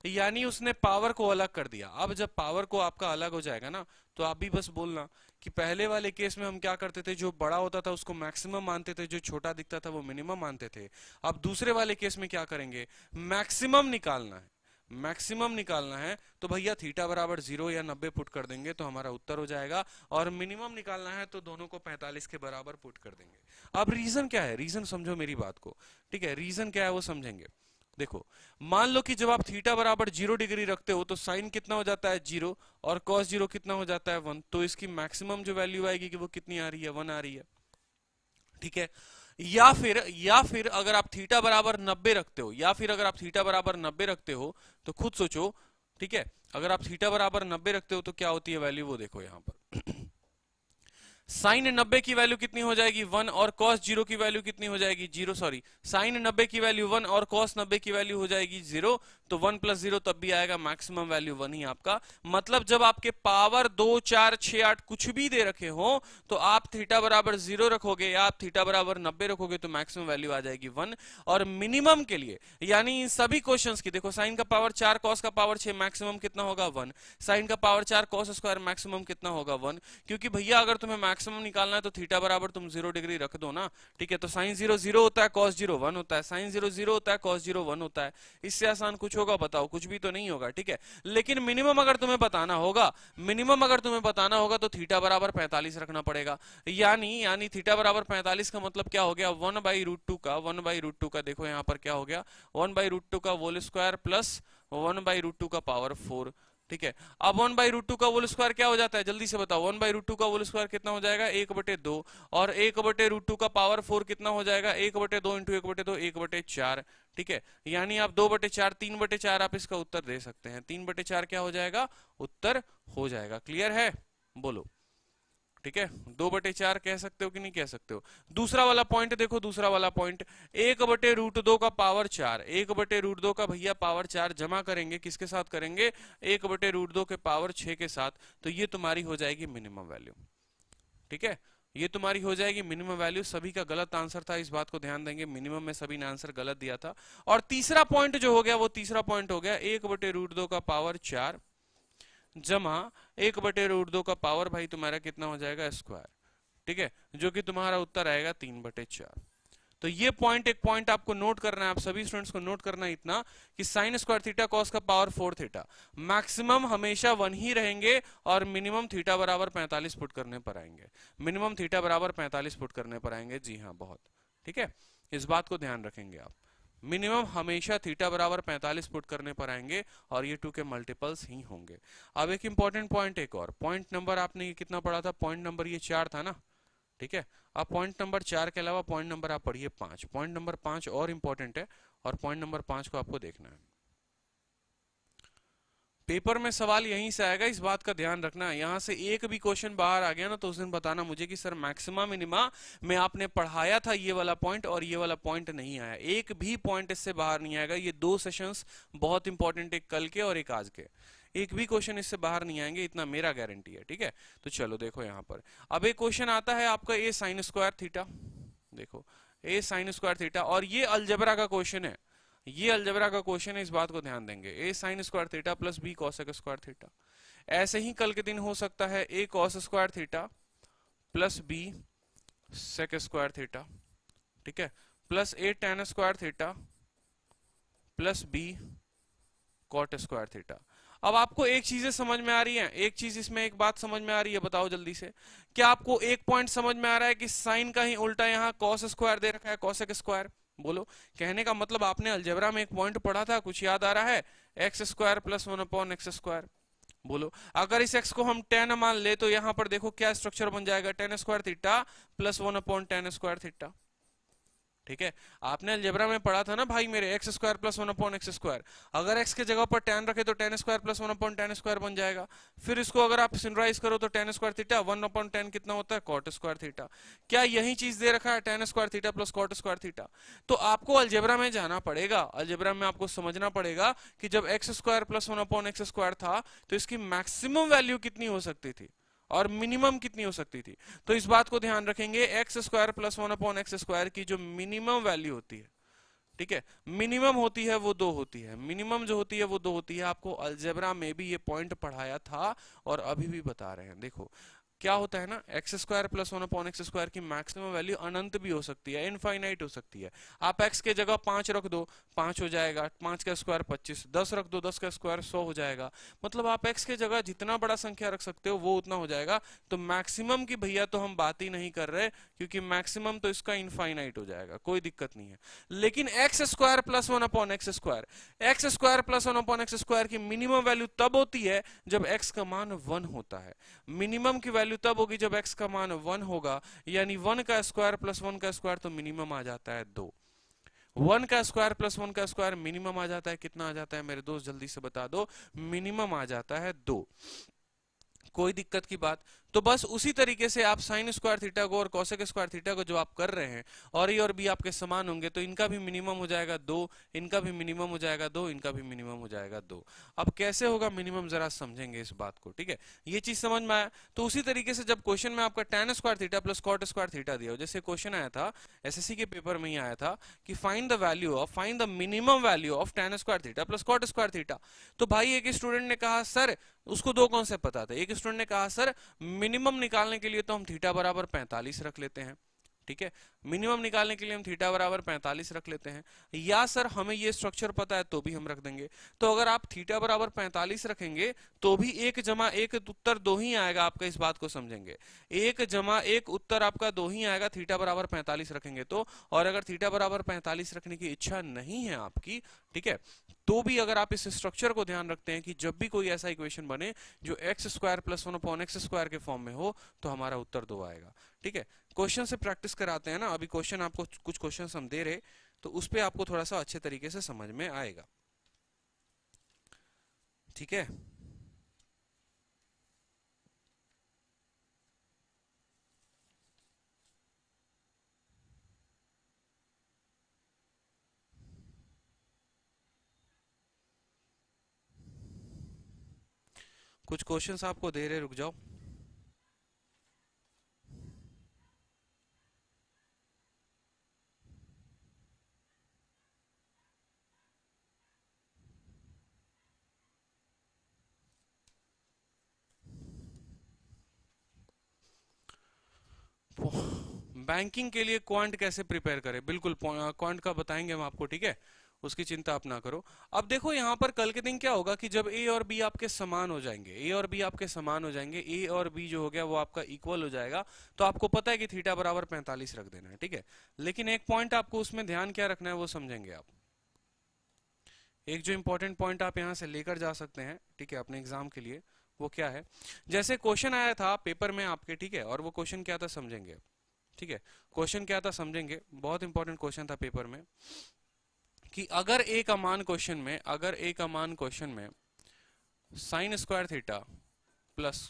यानी उसने पावर को अलग कर दिया। अब जब पावर को आपका अलग हो जाएगा ना, तो आप भी बस बोलना कि पहले वाले केस में हम क्या करते थे, जो बड़ा होता था उसको मैक्सिमम मानते थे, जो छोटा दिखता था वो मिनिमम मानते थे। अब दूसरे वाले केस में क्या करेंगे, मैक्सिमम निकालना है, मैक्सिमम निकालना है तो भैया थीटा बराबर 0 या 90 पुट कर देंगे तो हमारा उत्तर हो जाएगा, और मिनिमम निकालना है तो दोनों को 45 के बराबर पुट कर देंगे। अब रीजन क्या है, रीजन समझो मेरी बात को। ठीक है, रीजन क्या है वो समझेंगे। देखो, मान लो कि जब आप थीटा बराबर 0 डिग्री रखते हो तो साइन कितना हो जाता है 0, और कॉस 0 कितना हो जाता है 1, तो इसकी मैक्सिमम जो वैल्यू आएगी कि वो कितनी आ रही है, 1 आ रही है। ठीक है, या फिर अगर आप थीटा बराबर 90 रखते हो, या फिर अगर आप थीटा बराबर 90 रखते हो तो खुद सोचो। ठीक है, अगर आप थीटा बराबर 90 रखते हो तो क्या होती है वैल्यू, वो देखो यहां पर साइन 90 की वैल्यू कितनी हो जाएगी 1 और कॉस 0 की वैल्यू कितनी हो जाएगी 0, सॉरी साइन 90 की वैल्यू 1 और कॉस 90 की वैल्यू हो जाएगी 0, तो 1 + 0 तब भी आएगा, मैक्सिमम वैल्यू 1 ही आपका। मतलब जब आपके पावर 2 4 6 8 कुछ भी दे रखे हो तो आप थीटा बराबर 0 रखोगे या आप थीटा बराबर 90 रखोगे तो मैक्सिमम वैल्यू आ जाएगी 1। और मिनिमम के लिए यानी इन सभी क्वेश्चंस की देखो, साइन का पावर 4 कॉस का पावर 6 मैक्सिमम कितना होगा 1, साइन का पावर 4 कॉस स्क्वायर मैक्सिमम कितना होगा 1, क्योंकि भैया अगर तुम्हें मैक्सिमम निकालना है तो थीटा बराबर तुम 0 डिग्री रख दो ना, ठीक है। तो साइन 0 0 होता है, कॉस 0 1 होता है, साइन 0 0 होता है, कॉस 0 1 होता है। इससे आसान कुछ होगा बताओ? कुछ भी तो नहीं होगा, ठीक है। लेकिन मिनिमम अगर तुम्हें बताना होगा, मिनिमम अगर तुम्हें बताना होगा तो थीटा बराबर 45 रखना पड़ेगा। यानी थीटा बराबर 45 का मतलब क्या हो गया 1/√2 का 1/√2 का देखो यहाँ पर क्या हो गया 1/√2 का होल स्क्वायर प्लस 1/√2 का पावर 4, ठीक है। अब 1/√2 का होल स्क्वायर क्या हो जाता है जल्दी से बताओ? 1/√2 का होल स्क्वायर कितना हो जाएगा 1/2 और 1/√2 का पावर 4 कितना हो जाएगा 1/2 इंटू 1/2 1/4, ठीक है। यानी आप 2/4 3/4 आप इसका उत्तर दे सकते हैं, 3/4 क्या हो जाएगा उत्तर हो जाएगा। क्लियर है? बोलो, ठीक है। 2/4 कह सकते हो कि नहीं कह सकते हो? दूसरा वाला पॉइंट देखो, दूसरा वाला पॉइंट 1/√2 का पावर 4, 1/√2 का भैया पावर 4 जमा करेंगे किसके साथ करेंगे 1/√2 के पावर 6 के साथ, तो ये तुम्हारी हो जाएगी मिनिमम वैल्यू, ठीक है। ये तुम्हारी हो जाएगी मिनिमम वैल्यू। सभी का गलत आंसर था, इस बात को ध्यान देंगे, मिनिमम में सभी ने आंसर गलत दिया था। और तीसरा पॉइंट जो हो गया वो तीसरा पॉइंट हो गया 1/√2 का पावर 4 जमा 1/√2 का पावर भाई तुम्हारा कितना हो जाएगा स्क्वायर, ठीक है, जो कि तुम्हारा उत्तर आएगा 3/4। तो ये पॉइंट, एक पॉइंट आपको नोट करना है, आप सभी स्टूडेंट्स को नोट करना है इतना कि साइन स्क्वायर थीटा कॉस का पावर 4 थीटा मैक्सिमम हमेशा 1 ही रहेंगे और मिनिमम थीटा बराबर 45 पुट करने पर आएंगे, मिनिमम थीटा बराबर 45 पुट करने पर आएंगे। जी हाँ, बहुत ठीक है, इस बात को ध्यान रखेंगे आप, मिनिमम हमेशा थीटा बराबर 45 पुट करने पर आएंगे और ये 2 के मल्टीपल्स ही होंगे। अब एक इंपॉर्टेंट पॉइंट, एक और पॉइंट नंबर आपने ये कितना पढ़ा था, पॉइंट नंबर ये 4 था ना, ठीक है। अब पॉइंट नंबर 4 के अलावा पॉइंट नंबर आप पढ़िए 5, पॉइंट नंबर 5 और इंपॉर्टेंट है और पॉइंट नंबर 5 को आपको देखना है। पेपर में सवाल यहीं से आएगा, इस बात का ध्यान रखना है। यहां से एक भी क्वेश्चन बाहर आ गया ना तो उस दिन बताना मुझे कि सर मैक्सिमा मिनिमा में आपने पढ़ाया था ये वाला पॉइंट और ये वाला पॉइंट नहीं आया, एक भी पॉइंट इससे बाहर नहीं आएगा। ये 2 सेशंस बहुत इंपॉर्टेंट, एक कल के और एक आज के, एक भी क्वेश्चन इससे बाहर नहीं आएंगे, इतना मेरा गारंटी है, ठीक है। तो चलो देखो यहाँ पर अब एक क्वेश्चन आता है आपका ए साइन स्क्वायर थीटा, देखो ए साइन स्क्वायर थीटा, और ये अलजेब्रा का क्वेश्चन है, ये अलजेब्रा का क्वेश्चन है, इस बात को ध्यान देंगे। A sine square theta plus B cosec square theta, ऐसे ही कल के दिन हो सकता है A cos square theta plus B sec square theta, ठीक है, plus A tan square theta plus B cot square theta. अब आपको एक चीजें समझ में आ रही है, एक चीज इसमें एक बात समझ में आ रही है, बताओ जल्दी से, क्या आपको एक पॉइंट समझ में आ रहा है कि साइन का ही उल्टा यहाँ कॉस स्क्वायर दे रखा है कॉसेक स्क्वायर? बोलो, कहने का मतलब आपने अलजेब्रा में एक पॉइंट पढ़ा था, कुछ याद आ रहा है? X square plus 1/x square. बोलो, अगर इस x को हम 10 मान ले तो यहां पर देखो क्या स्ट्रक्चर बन जाएगा, tan square theta plus 1/tan square theta, ठीक है। आपने अलजेब्रा में पढ़ा था ना भाई मेरे, x square plus 1/x square, अगर x के जगह पर tan रखे तो tan square plus 1/tan square बन जाएगा। फिर इसको अगर आप सिंपलाइज करो तो tan स्क्वायर थीटा 1/tan कितना होता है cot स्क्वायर थीटा। क्या यही चीज दे रखा है tan square theta plus cot square theta? तो आपको अलजेब्रा में जाना पड़ेगा, अलजेब्रा में आपको समझना पड़ेगा कि जब x square plus 1/x square था तो इसकी मैक्सिमम वैल्यू कितनी हो सकती थी और मिनिमम कितनी हो सकती थी। तो इस बात को ध्यान रखेंगे, x square plus 1/x square की जो मिनिमम वैल्यू होती है, ठीक है, मिनिमम होती है वो 2 होती है, मिनिमम जो होती है वो 2 होती है। आपको अलजेब्रा में भी ये पॉइंट पढ़ाया था और अभी भी बता रहे हैं। देखो क्या होता है ना, x square plus 1/x square की मैक्सिमम वैल्यू अनंत भी हो सकती है, इनफाइनाइट हो सकती है। आप x के जगह 5 रख दो, 5 हो जाएगा, 5 का स्क्वायर 25, 10 रख दो, 10 का स्क्वायर 100 हो जाएगा। मतलब आप x के जगह जितना बड़ा संख्या रख सकते हो वो उतना हो जाएगा। तो मैक्सिमम की भैया तो हम बात ही नहीं कर रहे, क्योंकि मैक्सिमम तो इसका इनफाइनाइट हो जाएगा, कोई दिक्कत नहीं है। लेकिन x square plus 1/x square, x square plus 1/x square की मिनिमम वैल्यू तब होती है जब x का मान 1 होता है। मिनिमम की वैल्यू तब होगी जब x का मान 1 होगा, यानी 1 का स्क्वायर प्लस 1 का स्क्वायर तो मिनिमम आ जाता है 2। 1 का स्क्वायर प्लस 1 का स्क्वायर मिनिमम आ जाता है, कितना आ जाता है मेरे दोस्त जल्दी से बता दो? मिनिमम आ जाता है 2। कोई दिक्कत की बात? तो बस उसी तरीके से आप साइन स्क्वायर थीटा को और कोसेक स्क्वायर थीटा को जो आप कर रहे हैं और ए और बी आपके समान होंगे तो इनका भी मिनिमम हो जाएगा 2, इनका भी मिनिमम हो जाएगा 2, इनका भी मिनिमम हो जाएगा 2। अब कैसे होगा मिनिमम जरा समझेंगे इस बात को, ठीक है। ये चीज समझ में आया। तो उसी तरीके से जब क्वेश्चन में आपका tan square theta plus cot square theta दिया हो, जैसे क्वेश्चन आया था एसएससी के पेपर में ही आया था कि find the minimum value of tan square theta plus cot square theta. तो भाई एक स्टूडेंट ने कहा सर, उसको दो कॉन्सेप्ट पता था, एक स्टूडेंट ने कहा सर मिनिमम निकालने के लिए तो हम थीटा बराबर 45 रख लेते हैं, ठीक है। मिनिमम निकालने के लिए हम थीटा बराबर 45 रख लेते हैं, या सर हमें ये स्ट्रक्चर पता है तो भी हम रख देंगे। तो अगर आप थीटा बराबर 45 रखेंगे तो भी 1 जमा 1 उत्तर 2 ही आएगा, आपका इस बात को समझेंगे। 1 जमा 1 उत्तर आपका 2 ही आएगा थीटा बराबर 45 रखेंगे तो। और अगर थीटा बराबर 45 रखने की इच्छा नहीं है आपकी, ठीक है, तो भी अगर आप इस स्ट्रक्चर को ध्यान रखते हैं कि जब भी कोई ऐसा इक्वेशन बने जो एक्स स्क्वायर प्लस 1/x² के फॉर्म में हो तो हमारा उत्तर 2 आएगा, ठीक है। क्वेश्चन से प्रैक्टिस कराते हैं ना, अभी क्वेश्चन आपको कुछ क्वेश्चन हम दे रहे तो उस पे आपको थोड़ा सा अच्छे तरीके से समझ में आएगा, ठीक है। कुछ क्वेश्चंस आपको दे रहे, रुक जाओ। बैंकिंग के लिए क्वांट कैसे प्रिपेयर करें, बिल्कुल क्वांट का बताएंगे हम आपको, ठीक है, उसकी चिंता आप ना करो। अब देखो यहाँ पर कल के दिन क्या होगा कि जब ए और बी आपके समान हो जाएंगे, ए और बी आपके समान हो जाएंगे, ए और बी जो हो गया वो आपका इक्वल हो जाएगा, तो आपको पता है कि थीटा बराबर 45 रख देना है, ठीक है। लेकिन एक पॉइंट आपको उसमें ध्यान क्या रखना है वो समझेंगे आप। एक जो इंपॉर्टेंट पॉइंट आप यहाँ से लेकर जा सकते हैं, ठीक है, अपने एग्जाम के लिए, वो क्या है, जैसे क्वेश्चन आया था पेपर में आपके, ठीक है, और वो क्वेश्चन क्या था समझेंगे, ठीक है। क्वेश्चन क्या था समझेंगे, बहुत इंपॉर्टेंट क्वेश्चन था पेपर में कि अगर ए का मान क्वेश्चन में, अगर ए का मान क्वेश्चन में sine square theta plus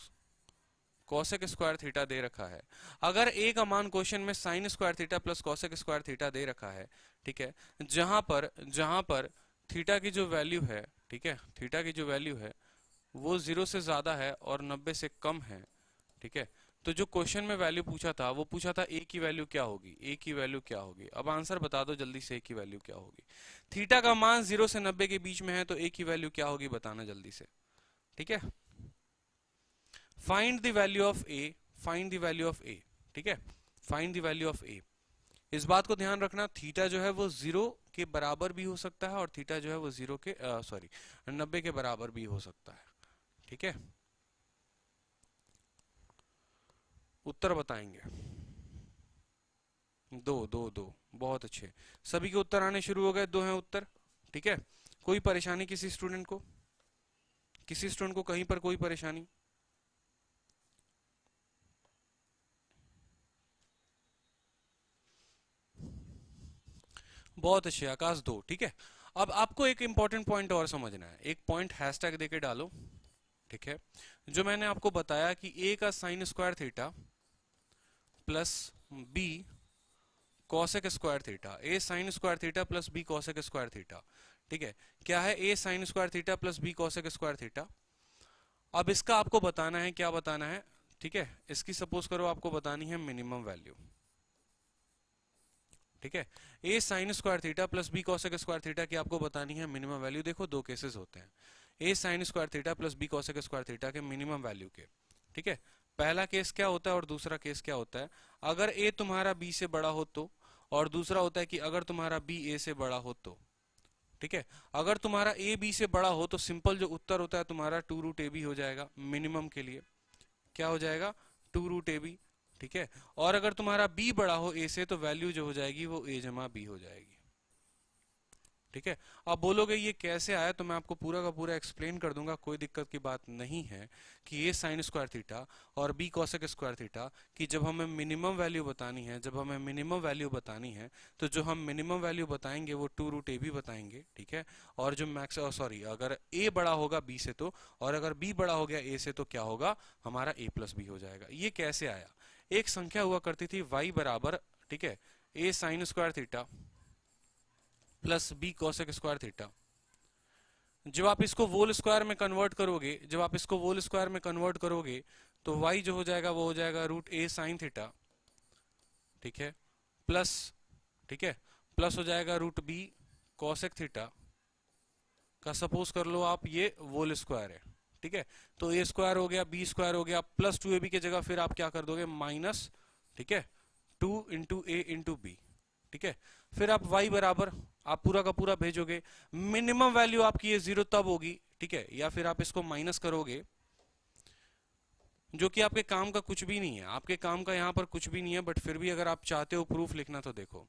cosec square theta दे रखा है, अगर ए का मान क्वेश्चन में sine square theta plus cosec square theta दे रखा है, ठीक है, जहां पर थीटा की जो वैल्यू है, ठीक है, थीटा की जो वैल्यू है वो 0 से ज्यादा है और 90 से कम है, ठीक है। तो जो क्वेश्चन में वैल्यू पूछा था वो पूछा था ए की वैल्यू क्या होगी, ए की वैल्यू क्या होगी। अब आंसर बता दो जल्दी से, ए की वैल्यू क्या होगी। थीटा का मान 0 से 90 के बीच में है तो ए की वैल्यू क्या होगी बताना जल्दी से, ठीक है। Find the value of A, find the value of A, ठीक है, find the value of A. इस बात को ध्यान रखना, थीटा जो है वो 0 के बराबर भी हो सकता है और थीटा जो है वो 0 के 90 के बराबर भी हो सकता है, ठीक है। उत्तर बताएंगे, दो दो दो, बहुत अच्छे, सभी के उत्तर आने शुरू हो गए, 2 हैं उत्तर, ठीक है। कोई परेशानी किसी स्टूडेंट को, किसी स्टूडेंट को कहीं पर कोई परेशानी? बहुत अच्छे आकाश, 2, ठीक है। अब आपको एक इंपॉर्टेंट पॉइंट और समझना है, एक पॉइंट हैशटैग देके डालो, ठीक है। जो मैंने आपको बताया कि ए का sine square theta plus B cosec square theta, A sine square theta plus B cosec square theta, ठीक है। क्या है, A sine square theta plus B cosec square theta. अब इसका आपको बताना है, क्या बताना है, ठीक है, इसकी सपोज करो आपको बतानी है मिनिमम वैल्यू, ठीक है। A sine square theta plus B cosec square theta की आपको बतानी है मिनिमम वैल्यू। देखो दो केसेस होते हैं, A sine square theta plus B cosec square theta के मिनिमम वैल्यू के, ठीक है। पहला केस क्या होता है और दूसरा केस क्या होता है, अगर ए तुम्हारा बी से बड़ा हो तो, और दूसरा होता है कि अगर तुम्हारा बी ए से बड़ा हो तो, ठीक है। अगर तुम्हारा ए बी से बड़ा हो तो सिंपल जो उत्तर होता है तुम्हारा 2√ab हो जाएगा मिनिमम के लिए, क्या हो जाएगा, 2√ab, ठीक है। और अगर तुम्हारा b बड़ा हो a से तो वैल्यू जो हो जाएगी वो a जमा b हो जाएगी, ठीक है। अब बोलोगे ये कैसे आया, तो मैं आपको पूरा का पूरा एक्सप्लेन कर दूंगा, कोई दिक्कत की बात नहीं है कि ये साइन स्क्वायर थीटा और बी कॉसेक स्क्वायर थीटा कि जब हमें मिनिमम वैल्यू बतानी है, जब हमें मिनिमम वैल्यू बतानी है, तो जो हम मिनिमम वैल्यू बताएंगे वो 2√a भी बताएंगे, ठीक है। और जो मैक्स सॉरी अगर a बड़ा होगा b से तो, और अगर b बड़ा हो गया a से तो क्या होगा, हमारा a प्लस b हो जाएगा। ये कैसे आया, एक संख्या हुआ करती थी y बराबर, ठीक है, a sine square theta plus B cosec square theta. जब आप इसको वोल स्क्वायर में कन्वर्ट करोगे, जब आप इसको वोल स्क्वायर में कन्वर्ट करोगे तो y जो हो जाएगा वो हो जाएगा √a साइन थीटा, ठीक है, प्लस, ठीक है, प्लस हो जाएगा √b कॉसेक थीटा का, सपोज कर लो आप ये वोल स्क्वायर है, ठीक है। तो a स्क्वायर हो गया, b स्क्वायर हो गया, प्लस 2ab की जगह फिर आप क्या कर दोगे माइनस, ठीक है, 2 इंटू a इंटू b, ठीक है। फिर आप y बराबर आप पूरा का पूरा भेजोगे, मिनिमम वैल्यू आपकी ये 0 तब होगी, ठीक है, या फिर आप इसको माइनस करोगे, जो कि आपके काम का कुछ भी नहीं है, आपके काम का यहाँ पर कुछ भी नहीं है, बट फिर भी अगर आप चाहते हो प्रूफ लिखना तो देखो,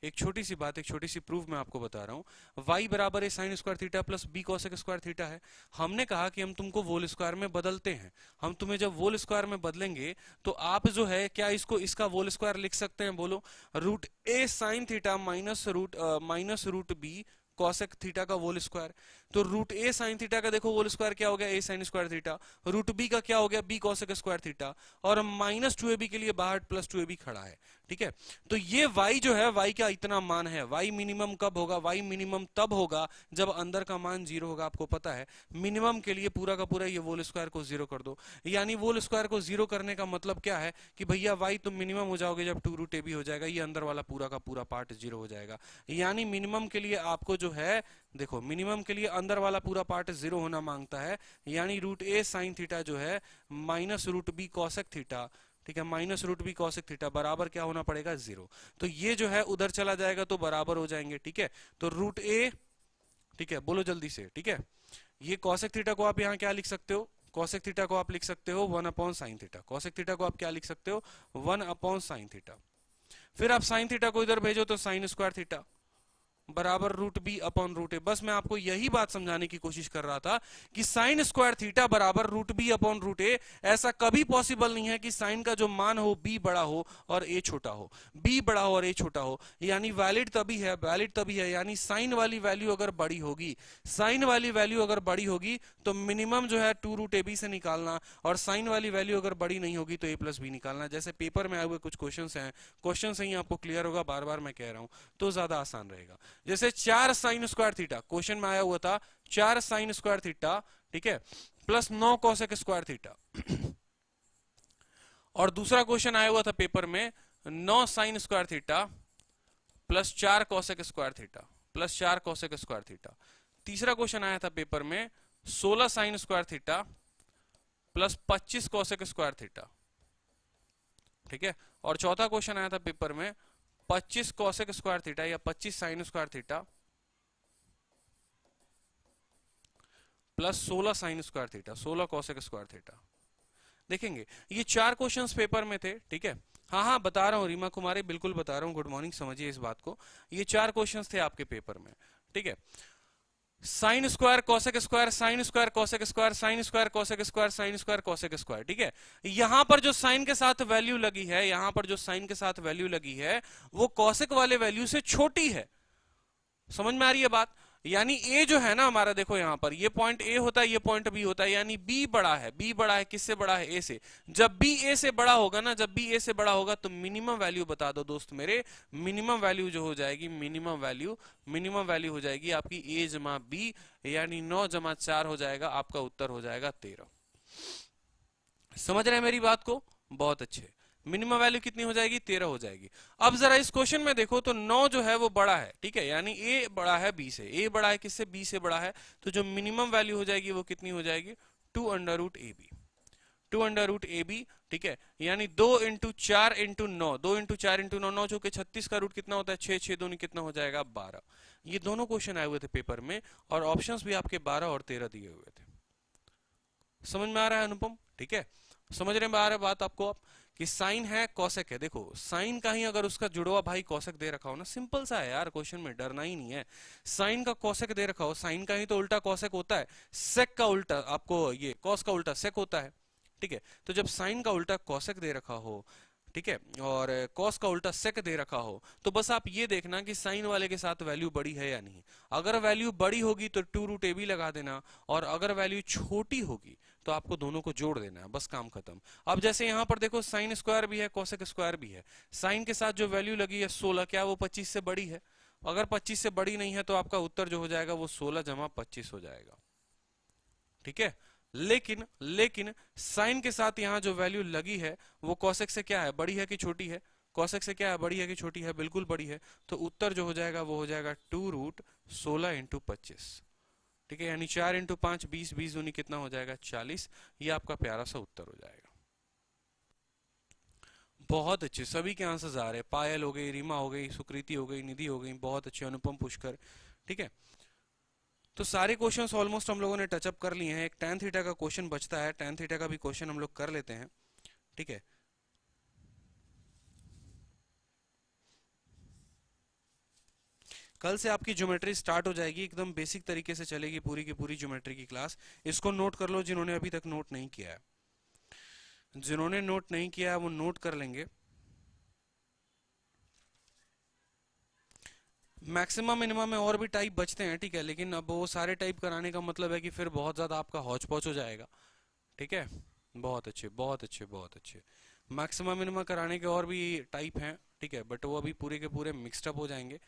एक छोटी सी बात, एक छोटी सी प्रूफ मैं आपको बता रहा हूं। y बराबर है sine square theta plus B cosec square theta है। हमने कहा कि हम तुमको वोल स्क्वायर में बदलते हैं, हम तुम्हें जब वोल स्क्वायर में बदलेंगे तो आप जो है क्या इसको इसका वोल स्क्वायर लिख सकते हैं, बोलो, √a sine theta minus root b cosec theta का वोल स्क्वायर। तो √a साइन थीटा का देखो वोल स्क्वायर क्या हो गया, a sine square theta, √b का क्या हो गया, b कॉसेक स्क्वायर थीटा, और माइनस 2ab के लिए बाहर प्लस 2ab खड़ा है, ठीक है। तो ये y जो है, y का इतना मान है, y मिनिमम कब होगा, y मिनिमम तब होगा जब अंदर का मान 0 होगा। आपको पता है मिनिमम के लिए पूरा का पूरा ये वोल स्क्वायर को 0 कर दो, यानी वोल स्क्वायर को 0 करने का मतलब क्या है कि भैया y तुम मिनिमम हो जाओगे जब 2√ab हो जाएगा, ये अंदर वाला पूरा का पूरा पार्ट 0 हो जाएगा। यानी मिनिमम के लिए आपको जो है, देखो, मिनिमम के लिए अंदर वाला पूरा पार्ट 0 होना मांगता है, यानी √a साइन थीटा जो है माइनस √b कॉसेक थीटा, ठीक है, माइनस √b कॉसेक थीटा बराबर क्या होना पड़ेगा 0। तो ये जो है उधर चला जाएगा तो बराबर हो जाएंगे, ठीक है। तो √a, ठीक है, बोलो जल्दी से, ठीक है, ये कॉसेक थीटा को आप यहाँ क्या लिख सकते हो, कॉसेक थीटा को आप लिख सकते हो 1 साइन थीटा, कॉसेक थीटा को आप क्या लिख सकते हो 1 साइन थीटा। फिर आप साइन थीटा को इधर भेजो तो साइन स्क्वायर थीटा बराबर √b/√a। बस मैं आपको यही बात समझाने की कोशिश कर रहा था कि साइन स्क्वायर थीटा बराबर √b/√a। ऐसा कभी पॉसिबल नहीं है कि साइन का जो मान हो b बड़ा हो और a छोटा हो, b बड़ा हो और a छोटा हो, यानी वैलिड तभी है, वैलिड तभी है, यानी साइन वाली वैल्यू अगर बड़ी होगी, साइन वाली वैल्यू अगर बड़ी होगी तो मिनिमम जो है 2√ab से निकालना, और साइन वाली वैल्यू अगर बड़ी नहीं होगी तो a प्लस b निकालना। जैसे पेपर में आए हुए कुछ क्वेश्चन हैं, क्वेश्चन से ही आपको क्लियर होगा, बार बार मैं कह रहा हूं तो ज्यादा आसान रहेगा। जैसे 4 साइन स्क्वायर थीटा क्वेश्चन में आया हुआ था, 4 साइन स्क्वायर थीटा, ठीक है, प्लस 9 कॉसेक स्क्वायर थीटा। और दूसरा क्वेश्चन आया हुआ था पेपर में 9 sign square theta plus 4 cosec square theta, plus 4 cosec square theta. तीसरा क्वेश्चन आया था पेपर में 16 sign square theta plus 25 cosec square theta, ठीक है। और चौथा क्वेश्चन आया था पेपर में 25 कॉसेक स्क्वायर थीटा या 25 sign square theta plus 16 sign square theta, 16 cosec square theta. देखेंगे ये 4 क्वेश्चंस पेपर में थे, ठीक है। हाँ हाँ बता रहा हूँ रीमा कुमारी, बिल्कुल बता रहा हूँ, गुड मॉर्निंग, समझिए इस बात को। ये 4 क्वेश्चंस थे आपके पेपर में, ठीक है। Sine square cosec square, sine square cosec square, sine square cosec square, sine square cosec square, ठीक है। यहां पर जो साइन के साथ वैल्यू लगी है, यहां पर जो साइन के साथ वैल्यू लगी है वो कॉसेक वाले वैल्यू से छोटी है। समझ में आ रही है बात, यानी a जो है ना हमारा, देखो यहां पर ये पॉइंट a होता है, ये पॉइंट b होता है, यानी b बड़ा है, b बड़ा है किससे बड़ा है, a से। जब b a से बड़ा होगा ना, जब b a से बड़ा होगा तो मिनिमम वैल्यू बता दो दोस्त मेरे, मिनिमम वैल्यू जो हो जाएगी, मिनिमम वैल्यू हो जाएगी आपकी a जमा b, यानी 9 जमा 4 हो जाएगा, आपका उत्तर हो जाएगा 13। समझ रहे हैं मेरी बात को, बहुत अच्छे। मिनिमम वैल्यू कितनी हो जाएगी, 13 हो जाएगी। अब जरा इस क्वेश्चन में देखो तो 9 जो है वो बड़ा है, ठीक है, यानी a बड़ा है b से, a बड़ा है किससे, b से बड़ा है, तो जो मिनिमम वैल्यू हो जाएगी वो कितनी हो जाएगी 2√ab, 2√ab, ठीक है, यानी 2 इंटू 4 इंटू 9, 2 इंटू 4 इंटू 9, 9 चौके 36 का रूट कितना होता है 6, 6 दूनी कितना हो जाएगा 12। ये दोनों क्वेश्चन आए हुए थे पेपर में और ऑप्शंस भी आपके 12 और 13 दिए हुए थे। समझ में आ रहा है अनुपम, ठीक है, समझ रहे में आ रहा है बात आपको आप कि साइन है कोसेक है। देखो साइन का ही अगर उसका जुड़वा भाई कोसेक दे रखा हो ना, सिंपल सा है यार, क्वेश्चन में डरना ही नहीं है। साइन का कोसेक दे रखा हो, साइन का ही तो उल्टा कोसेक होता है, सेक का उल्टा आपको ये कॉस का उल्टा सेक होता है। ठीक है, तो जब साइन का उल्टा कोसेक दे रखा हो, ठीक है, और कॉस का उल्टा सेक दे रखा हो, तो बस आप ये देखना कि साइन वाले के साथ वैल्यू बड़ी है या नहीं। अगर वैल्यू बड़ी होगी तो 2√a लगा देना, और अगर वैल्यू छोटी होगी तो आपको दोनों को जोड़ देना है, बस काम खत्म। अब जैसे यहाँ पर देखो साइन स्क्वायर भी है कोसेक स्क्वायर भी है, साइन के साथ जो वैल्यू लगी है 16, क्या वो 25 से बड़ी है? अगर 25 से बड़ी नहीं है तो आपका उत्तर जो हो जाएगा वो 16 जमा 25 हो जाएगा। ठीक है, लेकिन लेकिन साइन के साथ यहाँ जो वैल्यू लगी है वो कोसेक से क्या है, बड़ी है कि छोटी है? कोसेक से क्या है, बड़ी है कि छोटी है? बिल्कुल बड़ी है। तो उत्तर जो हो जाएगा वो हो जाएगा 2√16 इंटू 25। ठीक है, यानी 4 इंटू 5 20, 20 दूनी कितना हो जाएगा 40। ये आपका प्यारा सा उत्तर हो जाएगा। बहुत अच्छे, सभी के आंसर्स आ रहे हैं। पायल हो गई, रीमा हो गई, सुकृति हो गई, निधि हो गई, बहुत अच्छे, अनुपम पुष्कर। ठीक है, तो सारे क्वेश्चंस ऑलमोस्ट हम लोगों ने टचअप कर लिए हैं। एक tan थीटा का क्वेश्चन बचता है, tan थीटा का भी क्वेश्चन हम लोग कर लेते हैं। ठीक है, कल से आपकी ज्योमेट्री स्टार्ट हो जाएगी, एकदम बेसिक तरीके से चलेगी पूरी की पूरी ज्योमेट्री की क्लास। इसको नोट कर लो जिन्होंने अभी तक नोट नहीं किया है, जिन्होंने नोट नहीं किया है वो नोट कर लेंगे। मैक्सिमम मिनिमम में और भी टाइप बचते हैं, ठीक है, लेकिन अब वो सारे टाइप कराने का मतलब है कि फिर बहुत ज्यादा आपका हौच पौच हो जाएगा। ठीक है, बहुत अच्छे बहुत अच्छे बहुत अच्छे। मैक्सिमम मिनिमम कराने के और भी टाइप हैं, ठीक है, बट वो अभी पूरे के पूरे मिक्सड अप हो जाएंगे,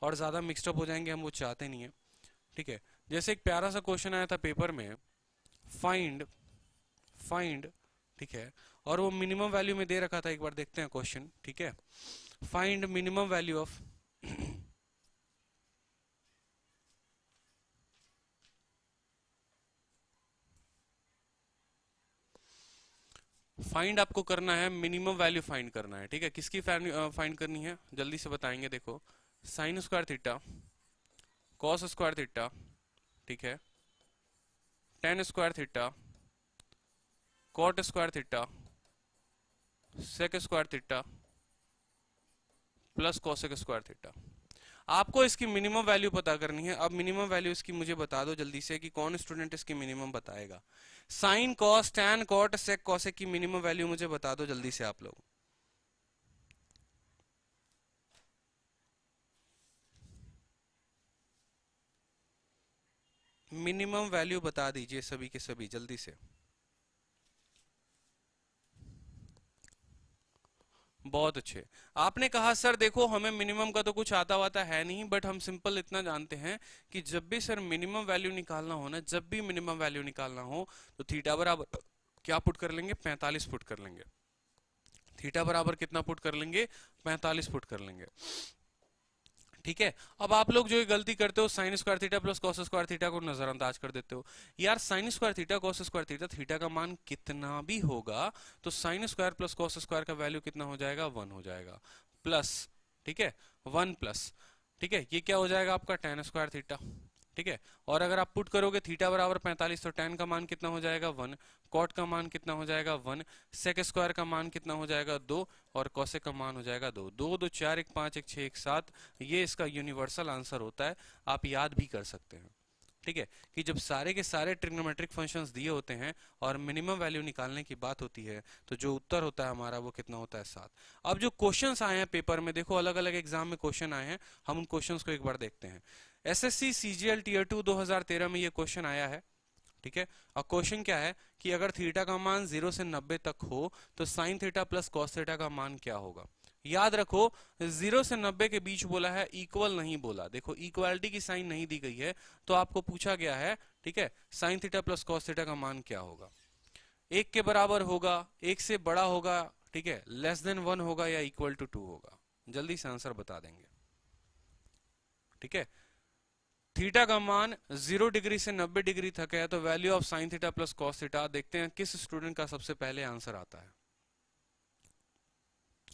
और ज़्यादा मिक्सड अप हो जाएंगे हम वो चाहते नहीं है। ठीक है, जैसे एक प्यारा सा क्वेश्चन आया था पेपर में, फाइंड फाइंड, ठीक है, और वो मिनिमम वैल्यू में दे रखा था, एक बार देखते हैं क्वेश्चन। ठीक है, find minimum value of find आपको करना है, मिनिमम वैल्यू फाइंड करना है। ठीक है, किसकी फाइंड करनी है जल्दी से बताएंगे। देखो sine square theta, cos square theta, ठीक है, tan square theta, cot square theta, sec square theta, plus cosec square theta. आपको इसकी मिनिमम वैल्यू पता करनी है। अब मिनिमम वैल्यू इसकी मुझे बता दो जल्दी से कि कौन स्टूडेंट इसकी मिनिमम बताएगा। Sine cos tan cot sec cosec की मिनिमम वैल्यू मुझे बता दो जल्दी से आप लोग। मिनिमम वैल्यू बता दीजिए सभी के सभी जल्दी से। बहुत अच्छे। आपने कहा सर देखो हमें मिनिमम का तो कुछ आता वाता है नहीं, बट हम सिंपल इतना जानते हैं कि जब भी सर मिनिमम वैल्यू निकालना हो ना, जब भी मिनिमम वैल्यू निकालना हो तो थीटा बराबर क्या पुट कर लेंगे, 45 पुट कर लेंगे। थीटा बराबर कितना पुट कर लेंगे, 45 पुट कर लेंगे। ठीक है, अब आप लोग जो ये गलती करते हो sign square theta plus cos square theta को नजरअंदाज कर देते हो। यार sign square theta cos square theta, theta का मान कितना भी होगा तो sine square plus cos square का वैल्यू कितना हो जाएगा, 1 हो जाएगा, प्लस, ठीक है, 1 प्लस, ठीक है, ये क्या हो जाएगा आपका टेन स्क्वायर थीटा। ठीक है, और अगर आप पुट करोगे थीटा बराबर 45 तो टेन का मान कितना हो जाएगा 1, कॉट का मान कितना हो जाएगा 1, सेक स्क्वायर का मान कितना हो जाएगा 2, और कॉसेक का मान हो जाएगा 2। 2 2 4 1 5 1 6 1 7, ये इसका यूनिवर्सल आंसर होता है। आप याद भी कर सकते हैं। ठीक है, कि जब सारे के सारे ट्रिग्नोमेट्रिक फंक्शंस दिए होते हैं और मिनिमम वैल्यू निकालने की बात होती है तो जो उत्तर होता है हमारा वो कितना होता है 7। अब जो क्वेश्चंस आए हैं पेपर में, देखो अलग अलग एग्जाम में क्वेश्चन आए हैं, हम उन क्वेश्चंस को एक बार देखते हैं। एसएससी सीजीएल टीयर 2 2013 में ये क्वेश्चन आया है। ठीक है, और क्वेश्चन क्या है कि अगर थीटा का मान 0 से 90 तक हो तो sign theta plus cos theta का मान क्या होगा। याद रखो 0 से 90 के बीच बोला है, इक्वल नहीं बोला। देखो इक्वालिटी की साइन नहीं दी गई है, तो आपको पूछा गया है, ठीक है, sign theta plus cos theta का मान क्या होगा। 1 के बराबर होगा, 1 से बड़ा होगा, ठीक है, लेस देन 1 होगा, या इक्वल टू 2 होगा। जल्दी से आंसर बता देंगे। ठीक है, थीटा का मान 0 डिग्री से 90 डिग्री तक है, तो value of sine theta plus cos theta. देखते हैं किस स्टूडेंट का सबसे पहले आंसर आता है।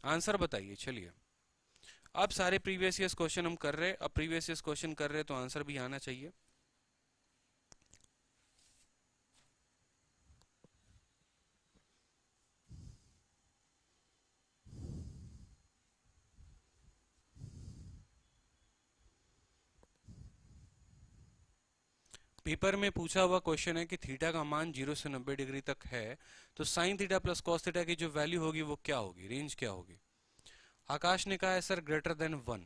आंसर बताइए चलिए। अब सारे प्रीवियस ईयर्स क्वेश्चन हम कर रहे हैं, अब प्रीवियस ईयर्स क्वेश्चन कर रहे हैं तो आंसर भी आना चाहिए। पेपर में पूछा हुआ क्वेश्चन है कि थीटा का मान 0 से 90 डिग्री तक है, तो sign theta plus cos theta की जो वैल्यू होगी वो क्या होगी, रेंज क्या होगी। आकाश ने कहा है सर ग्रेटर देन 1।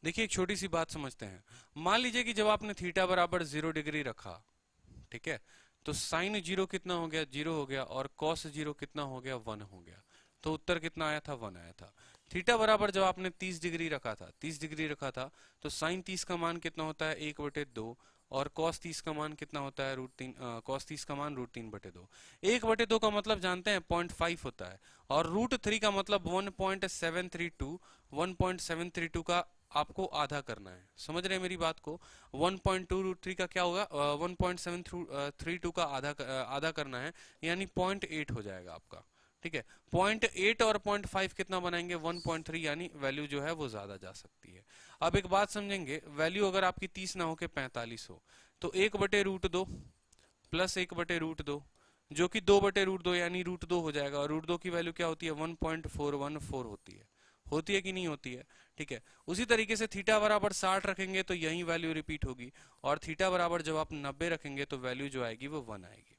देखिए एक छोटी सी बात समझते हैं। मान लीजिए कि जब आपने थीटा बराबर 0 डिग्री रखा, ठीक है, तो साइन 0 कितना हो गया, 0 हो गया, और कॉस 0 कितना हो गया, 1 हो गया। तो उत्तर कितना आया था, 1 आया था। थीटा बराबर जब आपने 30 डिग्री रखा था, 30 डिग्री रखा था, तो साइन 30 का मान कितना होता है, 1/2, और cos 30 का मान कितना होता है, √3। cos 30 का मान √3/2। 1/2 का मतलब जानते हैं 0.5 होता है, और √3 का मतलब 1.732। 1.732 का आपको आधा करना है, समझ रहे हैं मेरी बात को। 1.2√3 का क्या होगा, 1.732 का आधा करना है, यानी 0.8 हो जाएगा आपका। ठीक है, 0.8 और 0.5 कितना बनाएंगे, 1.3, यानी वैल्यू जो है वो ज्यादा जा सकती है। अब एक बात समझेंगे, वैल्यू अगर आपकी 30 ना हो के 45 हो, तो 1/√2 प्लस 1/√2, जो कि 2/√2 यानी √2 हो जाएगा, और √2 की वैल्यू क्या होती है, 1.414 होती है कि नहीं होती है। ठीक है, उसी तरीके से थीटा बराबर 60 रखेंगे तो यही वैल्यू रिपीट होगी, और थीटा बराबर जब आप 90 रखेंगे तो वैल्यू जो आएगी वो 1 आएगी।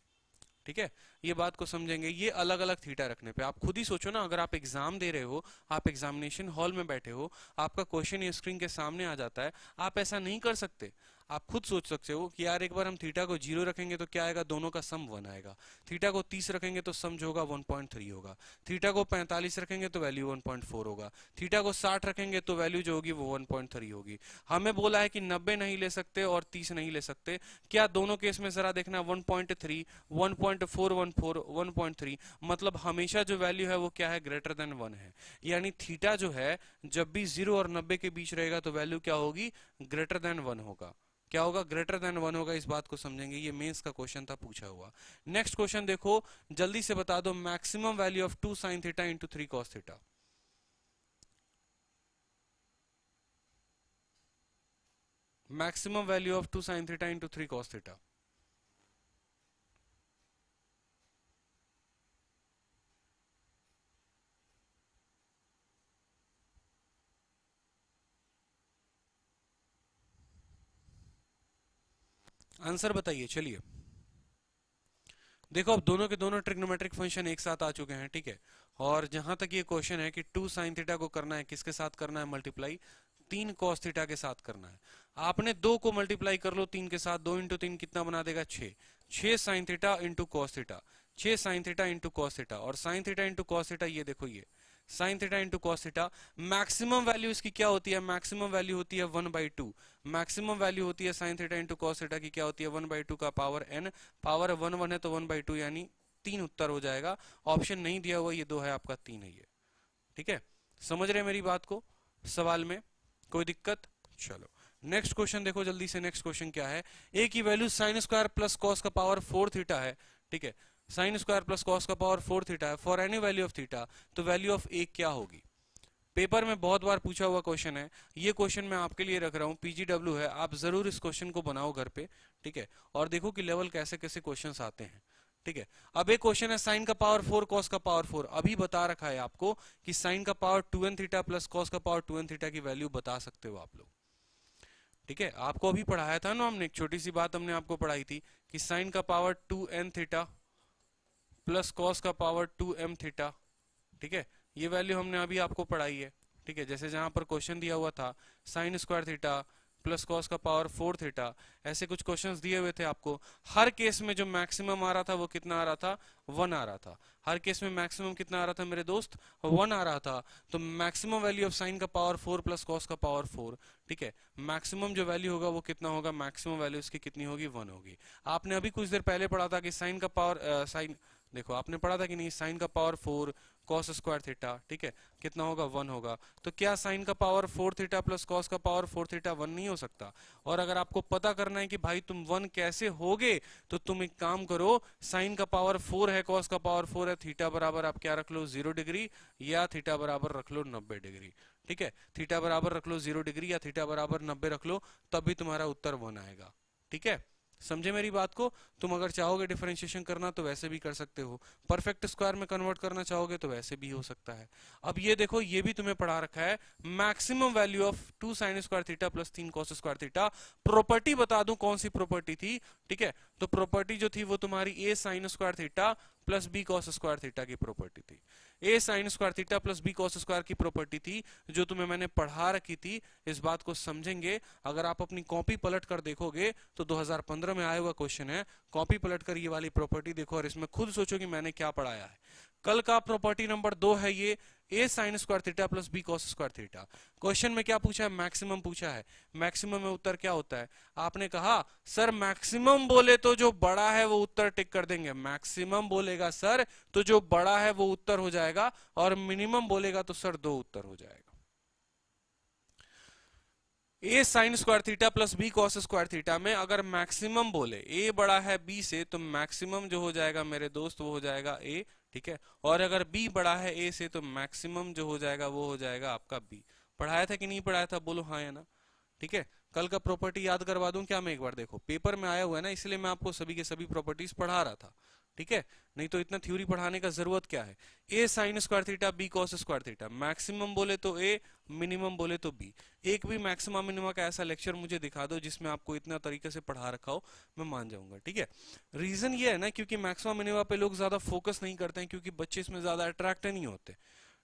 ठीक है, ये बात को समझेंगे। ये अलग अलग थीटा रखने पे आप खुद ही सोचो ना, अगर आप एग्जाम दे रहे हो, आप एग्जामिनेशन हॉल में बैठे हो, आपका क्वेश्चन ये स्क्रीन के सामने आ जाता है, आप ऐसा नहीं कर सकते। आप खुद सोच सकते हो कि यार एक बार हम थीटा को 0 रखेंगे तो क्या आएगा, दोनों का सम 1 आएगा। थीटा को 30 रखेंगे तो सम जो होगा 1.3 होगा। थीटा को 45 रखेंगे तो वैल्यू 1.4 होगा। थीटा को 60 रखेंगे तो वैल्यू जो होगी वो 1.3 होगी। हमें बोला है कि 90 नहीं ले सकते और 30 नहीं ले सकते। क्या दोनों केस में जरा देखना, 1.3, 1.414, 1.3, मतलब हमेशा जो वैल्यू है वो क्या है, ग्रेटर देन 1 है। यानी थीटा जो है जब भी 0 और 90 के बीच रहेगा तो वैल्यू क्या होगी, ग्रेटर देन 1 होगा। क्या होगा, ग्रेटर देन 1 होगा। इस बात को समझेंगे, ये मेंस का क्वेश्चन था पूछा हुआ। नेक्स्ट क्वेश्चन देखो, जल्दी से बता दो, maximum value of 2 sin theta into 3 cos theta. Maximum value of 2 sin theta into 3 cos theta. Answer बताइए, चलिए। देखो अब दोनों के दोनों ट्रिग्नोमेट्रिक फंक्शन एक साथ आ चुके हैं, ठीक है। और जहां तक ये क्वेश्चन है कि 2 sin थीटा को करना है, किसके साथ करना है, मल्टीप्लाई 3 cos थीटा के साथ करना है। आपने 2 को मल्टीप्लाई कर लो 3 के साथ, 2 इंटू 3 कितना बना देगा, 6। 6 sin theta into cos theta, 6 sin theta into cos theta, और sin theta into cos theta, ये देखो ये sin theta into cos theta. Maximum value इसकी क्या होती है, मैक्सिमम वैल्यू होती है 1/2। मैक्सिमम वैल्यू होती है sin theta into cos theta की, क्या होती है, 1/2 का पावर n। पावर 1 1 है तो 1/2 यानी 3 उत्तर हो जाएगा। ऑप्शन नहीं दिया हुआ, ये 2 है आपका, 3 है ये। ठीक है, समझ रहे मेरी बात को, सवाल में कोई दिक्कत। चलो नेक्स्ट क्वेश्चन देखो जल्दी से। नेक्स्ट क्वेश्चन क्या है, ए की value sine square plus cos का पावर 4 थीटा है। ठीक है, साइन स्क्वायर प्लस कॉस का पावर 4 थीटा है for any value of theta, तो वैल्यू ऑफ ए क्या होगी। पेपर में बहुत बार पूछा हुआ क्वेश्चन है, ये क्वेश्चन मैं आपके लिए रख रहा हूँ, पीजीडब्ल्यू है, आप जरूर इस क्वेश्चन को बनाओ घर पे। ठीक है, और देखो कि लेवल कैसे कैसे क्वेश्चंस आते हैं। ठीक है, अब एक क्वेश्चन है साइन का पावर 4 कॉस का पावर 4। अभी बता रखा है आपको कि साइन का power 2n theta plus cos का पावर 2n थीटा की वैल्यू बता सकते हो आप लोग। ठीक है, आपको अभी पढ़ाया था ना हमने, एक छोटी सी बात हमने आपको पढ़ाई थी कि साइन का power 2n theta plus cos का पावर 2m थीटा। ठीक है, ये वैल्यू हमने अभी आपको पढ़ाई है। ठीक है, जैसे जहां पर क्वेश्चन दिया हुआ था sign square theta plus cos का पावर 4 थीटा, ऐसे कुछ क्वेश्चंस दिए हुए थे आपको। हर केस में जो मैक्सिमम आ रहा था वो कितना आ रहा था, 1 आ रहा था। हर केस में मैक्सिमम कितना आ रहा था मेरे दोस्त, 1 आ रहा था। तो मैक्सिमम वैल्यू ऑफ साइन का पावर 4 प्लस कॉस का पावर 4। ठीक है, मैक्सिमम जो वैल्यू होगा वो कितना होगा, मैक्सिमम वैल्यू इसकी कितनी होगी, 1 होगी। आपने अभी कुछ देर पहले पढ़ा था कि साइन का पावर साइन, देखो आपने पढ़ा था कि नहीं, साइन का पावर 4 कॉस स्क्वायर थीटा, ठीक है, कितना होगा, 1 होगा। तो क्या साइन का पावर 4 थीटा प्लस कॉस का पावर 4 थीटा 1 नहीं हो सकता। और अगर आपको पता करना है कि भाई तुम 1 कैसे होगे, तो तुम एक काम करो, साइन का पावर 4 है, कॉस का पावर 4 है, थीटा बराबर आप क्या रख लो, 0 डिग्री, या थीटा बराबर रख लो 90 डिग्री। ठीक है, थीटा बराबर रख लो 0 डिग्री या थीटा बराबर 90 रख लो, तब भी तुम्हारा उत्तर 1 आएगा। ठीक है, समझे मेरी बात को? तुम अगर चाहोगे डिफरेंशिएशन करना तो वैसे भी कर सकते हो, परफेक्ट स्क्वायर में कन्वर्ट करना चाहोगे तो वैसे भी हो सकता है। अब ये देखो, ये भी तुम्हें पढ़ा रखा है, maximum value of 2 sign square theta plus 3 cos square theta. Property बता दूं कौन सी प्रॉपर्टी थी, ठीक है? तो प्रॉपर्टी जो थी वो तुम्हारी A sine square theta plus B cos square theta की प्रॉपर्टी थी। A sine square theta plus B cos square की प्रॉपर्टी थी जो तुम्हें मैंने पढ़ा रखी थी। इस बात को समझेंगे, अगर आप अपनी कॉपी पलट कर देखोगे तो 2015 में आया हुआ क्वेश्चन है, कॉपी पलट कर ये वाली प्रॉपर्टी देखो और इसमें खुद सोचो कि मैंने क्या पढ़ाया है। कल का प्रॉपर्टी नंबर 2 है ये, A sine square theta plus B cos square theta. Question में क्या पूछा है? मैक्सिमम पूछा है। मैक्सिमम में उत्तर क्या होता है? आपने कहा सर मैक्सिमम बोले तो जो बड़ा है वो उत्तर टिक कर देंगे, मैक्सिमम बोलेगा सर तो जो बड़ा है वो उत्तर हो जाएगा, और मिनिमम बोलेगा तो सर 2 उत्तर हो जाएगा। A sine square theta plus B cos square theta में अगर मैक्सिमम बोले, ए बड़ा है बी से, तो मैक्सिमम जो हो जाएगा मेरे दोस्त वो हो जाएगा ए, ठीक है? और अगर बी बड़ा है ए से तो मैक्सिमम जो हो जाएगा वो हो जाएगा आपका बी। पढ़ाया था कि नहीं पढ़ाया था? बोलो हाँ या ना। ठीक है, कल का प्रॉपर्टी याद करवा दूं क्या मैं एक बार? देखो पेपर में आया हुआ है ना, इसलिए मैं आपको सभी के सभी प्रॉपर्टीज पढ़ा रहा था, ठीक है? नहीं तो इतना थ्योरी पढ़ाने का जरूरत क्या है? A sine square theta B cos square theta, maximum बोले तो ए, मिनिमम बोले तो बी। एक भी मैक्सिमम मिनिमम का ऐसा लेक्चर मुझे दिखा दो जिसमें आपको इतना तरीके से पढ़ा रखा हो, मैं मान जाऊंगा, ठीक है? रीजन ये है ना, क्योंकि मैक्सिमम मिनिमम पे लोग ज्यादा फोकस नहीं करते हैं, क्योंकि बच्चे इसमें ज्यादा अट्रैक्ट नहीं होते,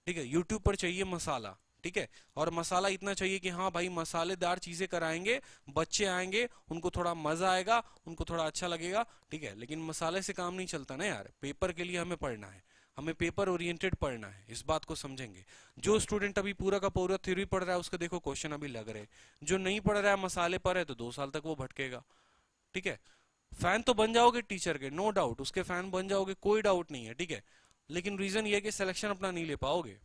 ठीक है? यूट्यूब पर चाहिए मसाला, ठीक है? और मसाला इतना चाहिए कि हाँ भाई मसालेदार चीजें कराएंगे, बच्चे आएंगे, उनको थोड़ा मजा आएगा, उनको थोड़ा अच्छा लगेगा, ठीक है? लेकिन मसाले से काम नहीं चलता ना यार, पेपर के लिए हमें पढ़ना है, हमें पेपर ओरिएंटेड पढ़ना है, इस बात को समझेंगे। जो स्टूडेंट अभी पूरा का पूरा थ्योरी पढ़ रहा है उसका देखो क्वेश्चन अभी लग रहे, जो नहीं पढ़ रहा है मसाले पर है तो 2 साल तक वो भटकेगा, ठीक है? फैन तो बन जाओगे टीचर के, नो डाउट, उसके फैन बन जाओगे, कोई डाउट नहीं है, ठीक है? लेकिन रीजन ये है कि सिलेक्शन अपना नहीं ले पाओगे,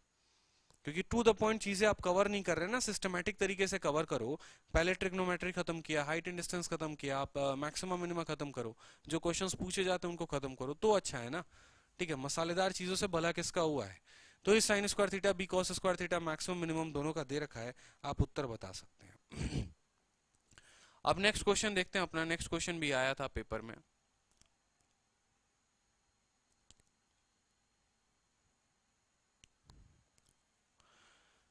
क्योंकि टू द पॉइंट चीजें आप कवर नहीं कर रहे ना, सिस्टमैटिक तरीके से कवर करो। पहले ट्रिग्नोमेट्री खत्म किया, हाइट एंड डिस्टेंस खत्म किया, आप मैक्सिमम मिनिमम खत्म करो, जो क्वेश्चंस पूछे जाते हैं उनको खत्म करो, तो अच्छा है ना, ठीक है? मसालेदार चीजों से भला किसका हुआ है? तो इस sine square theta B cos square theta maximum minimum दोनों का दे रखा है, आप उत्तर बता सकते हैं। अब नेक्स्ट क्वेश्चन देखते हैं अपना, नेक्स्ट क्वेश्चन भी आया था पेपर में।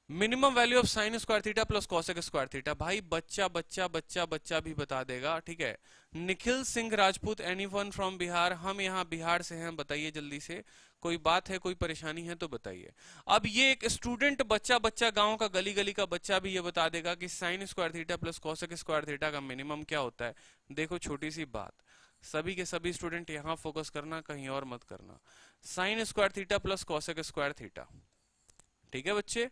Minimum value of sine square theta plus cosec square theta. भाई बच्चा बच्चा बच्चा बच्चा भी बता देगा, ठीक है? निखिल सिंह राजपूत, एनीवन फ्रॉम बिहार, हम यहाँ बिहार से हैं, बताइए जल्दी से, कोई बात है, कोई परेशानी है तो बताइए। अब ये एक स्टूडेंट बच्चा बच्चा गांव का गली गली का बच्चा भी ये बता देगा कि sign square theta plus cosec square theta का मिनिमम क्या होता है। देखो छोटी सी बात, सभी के सभी स्टूडेंट यहाँ फोकस करना, कहीं और मत करना। Sine square theta plus cosec square theta, ठीक है बच्चे?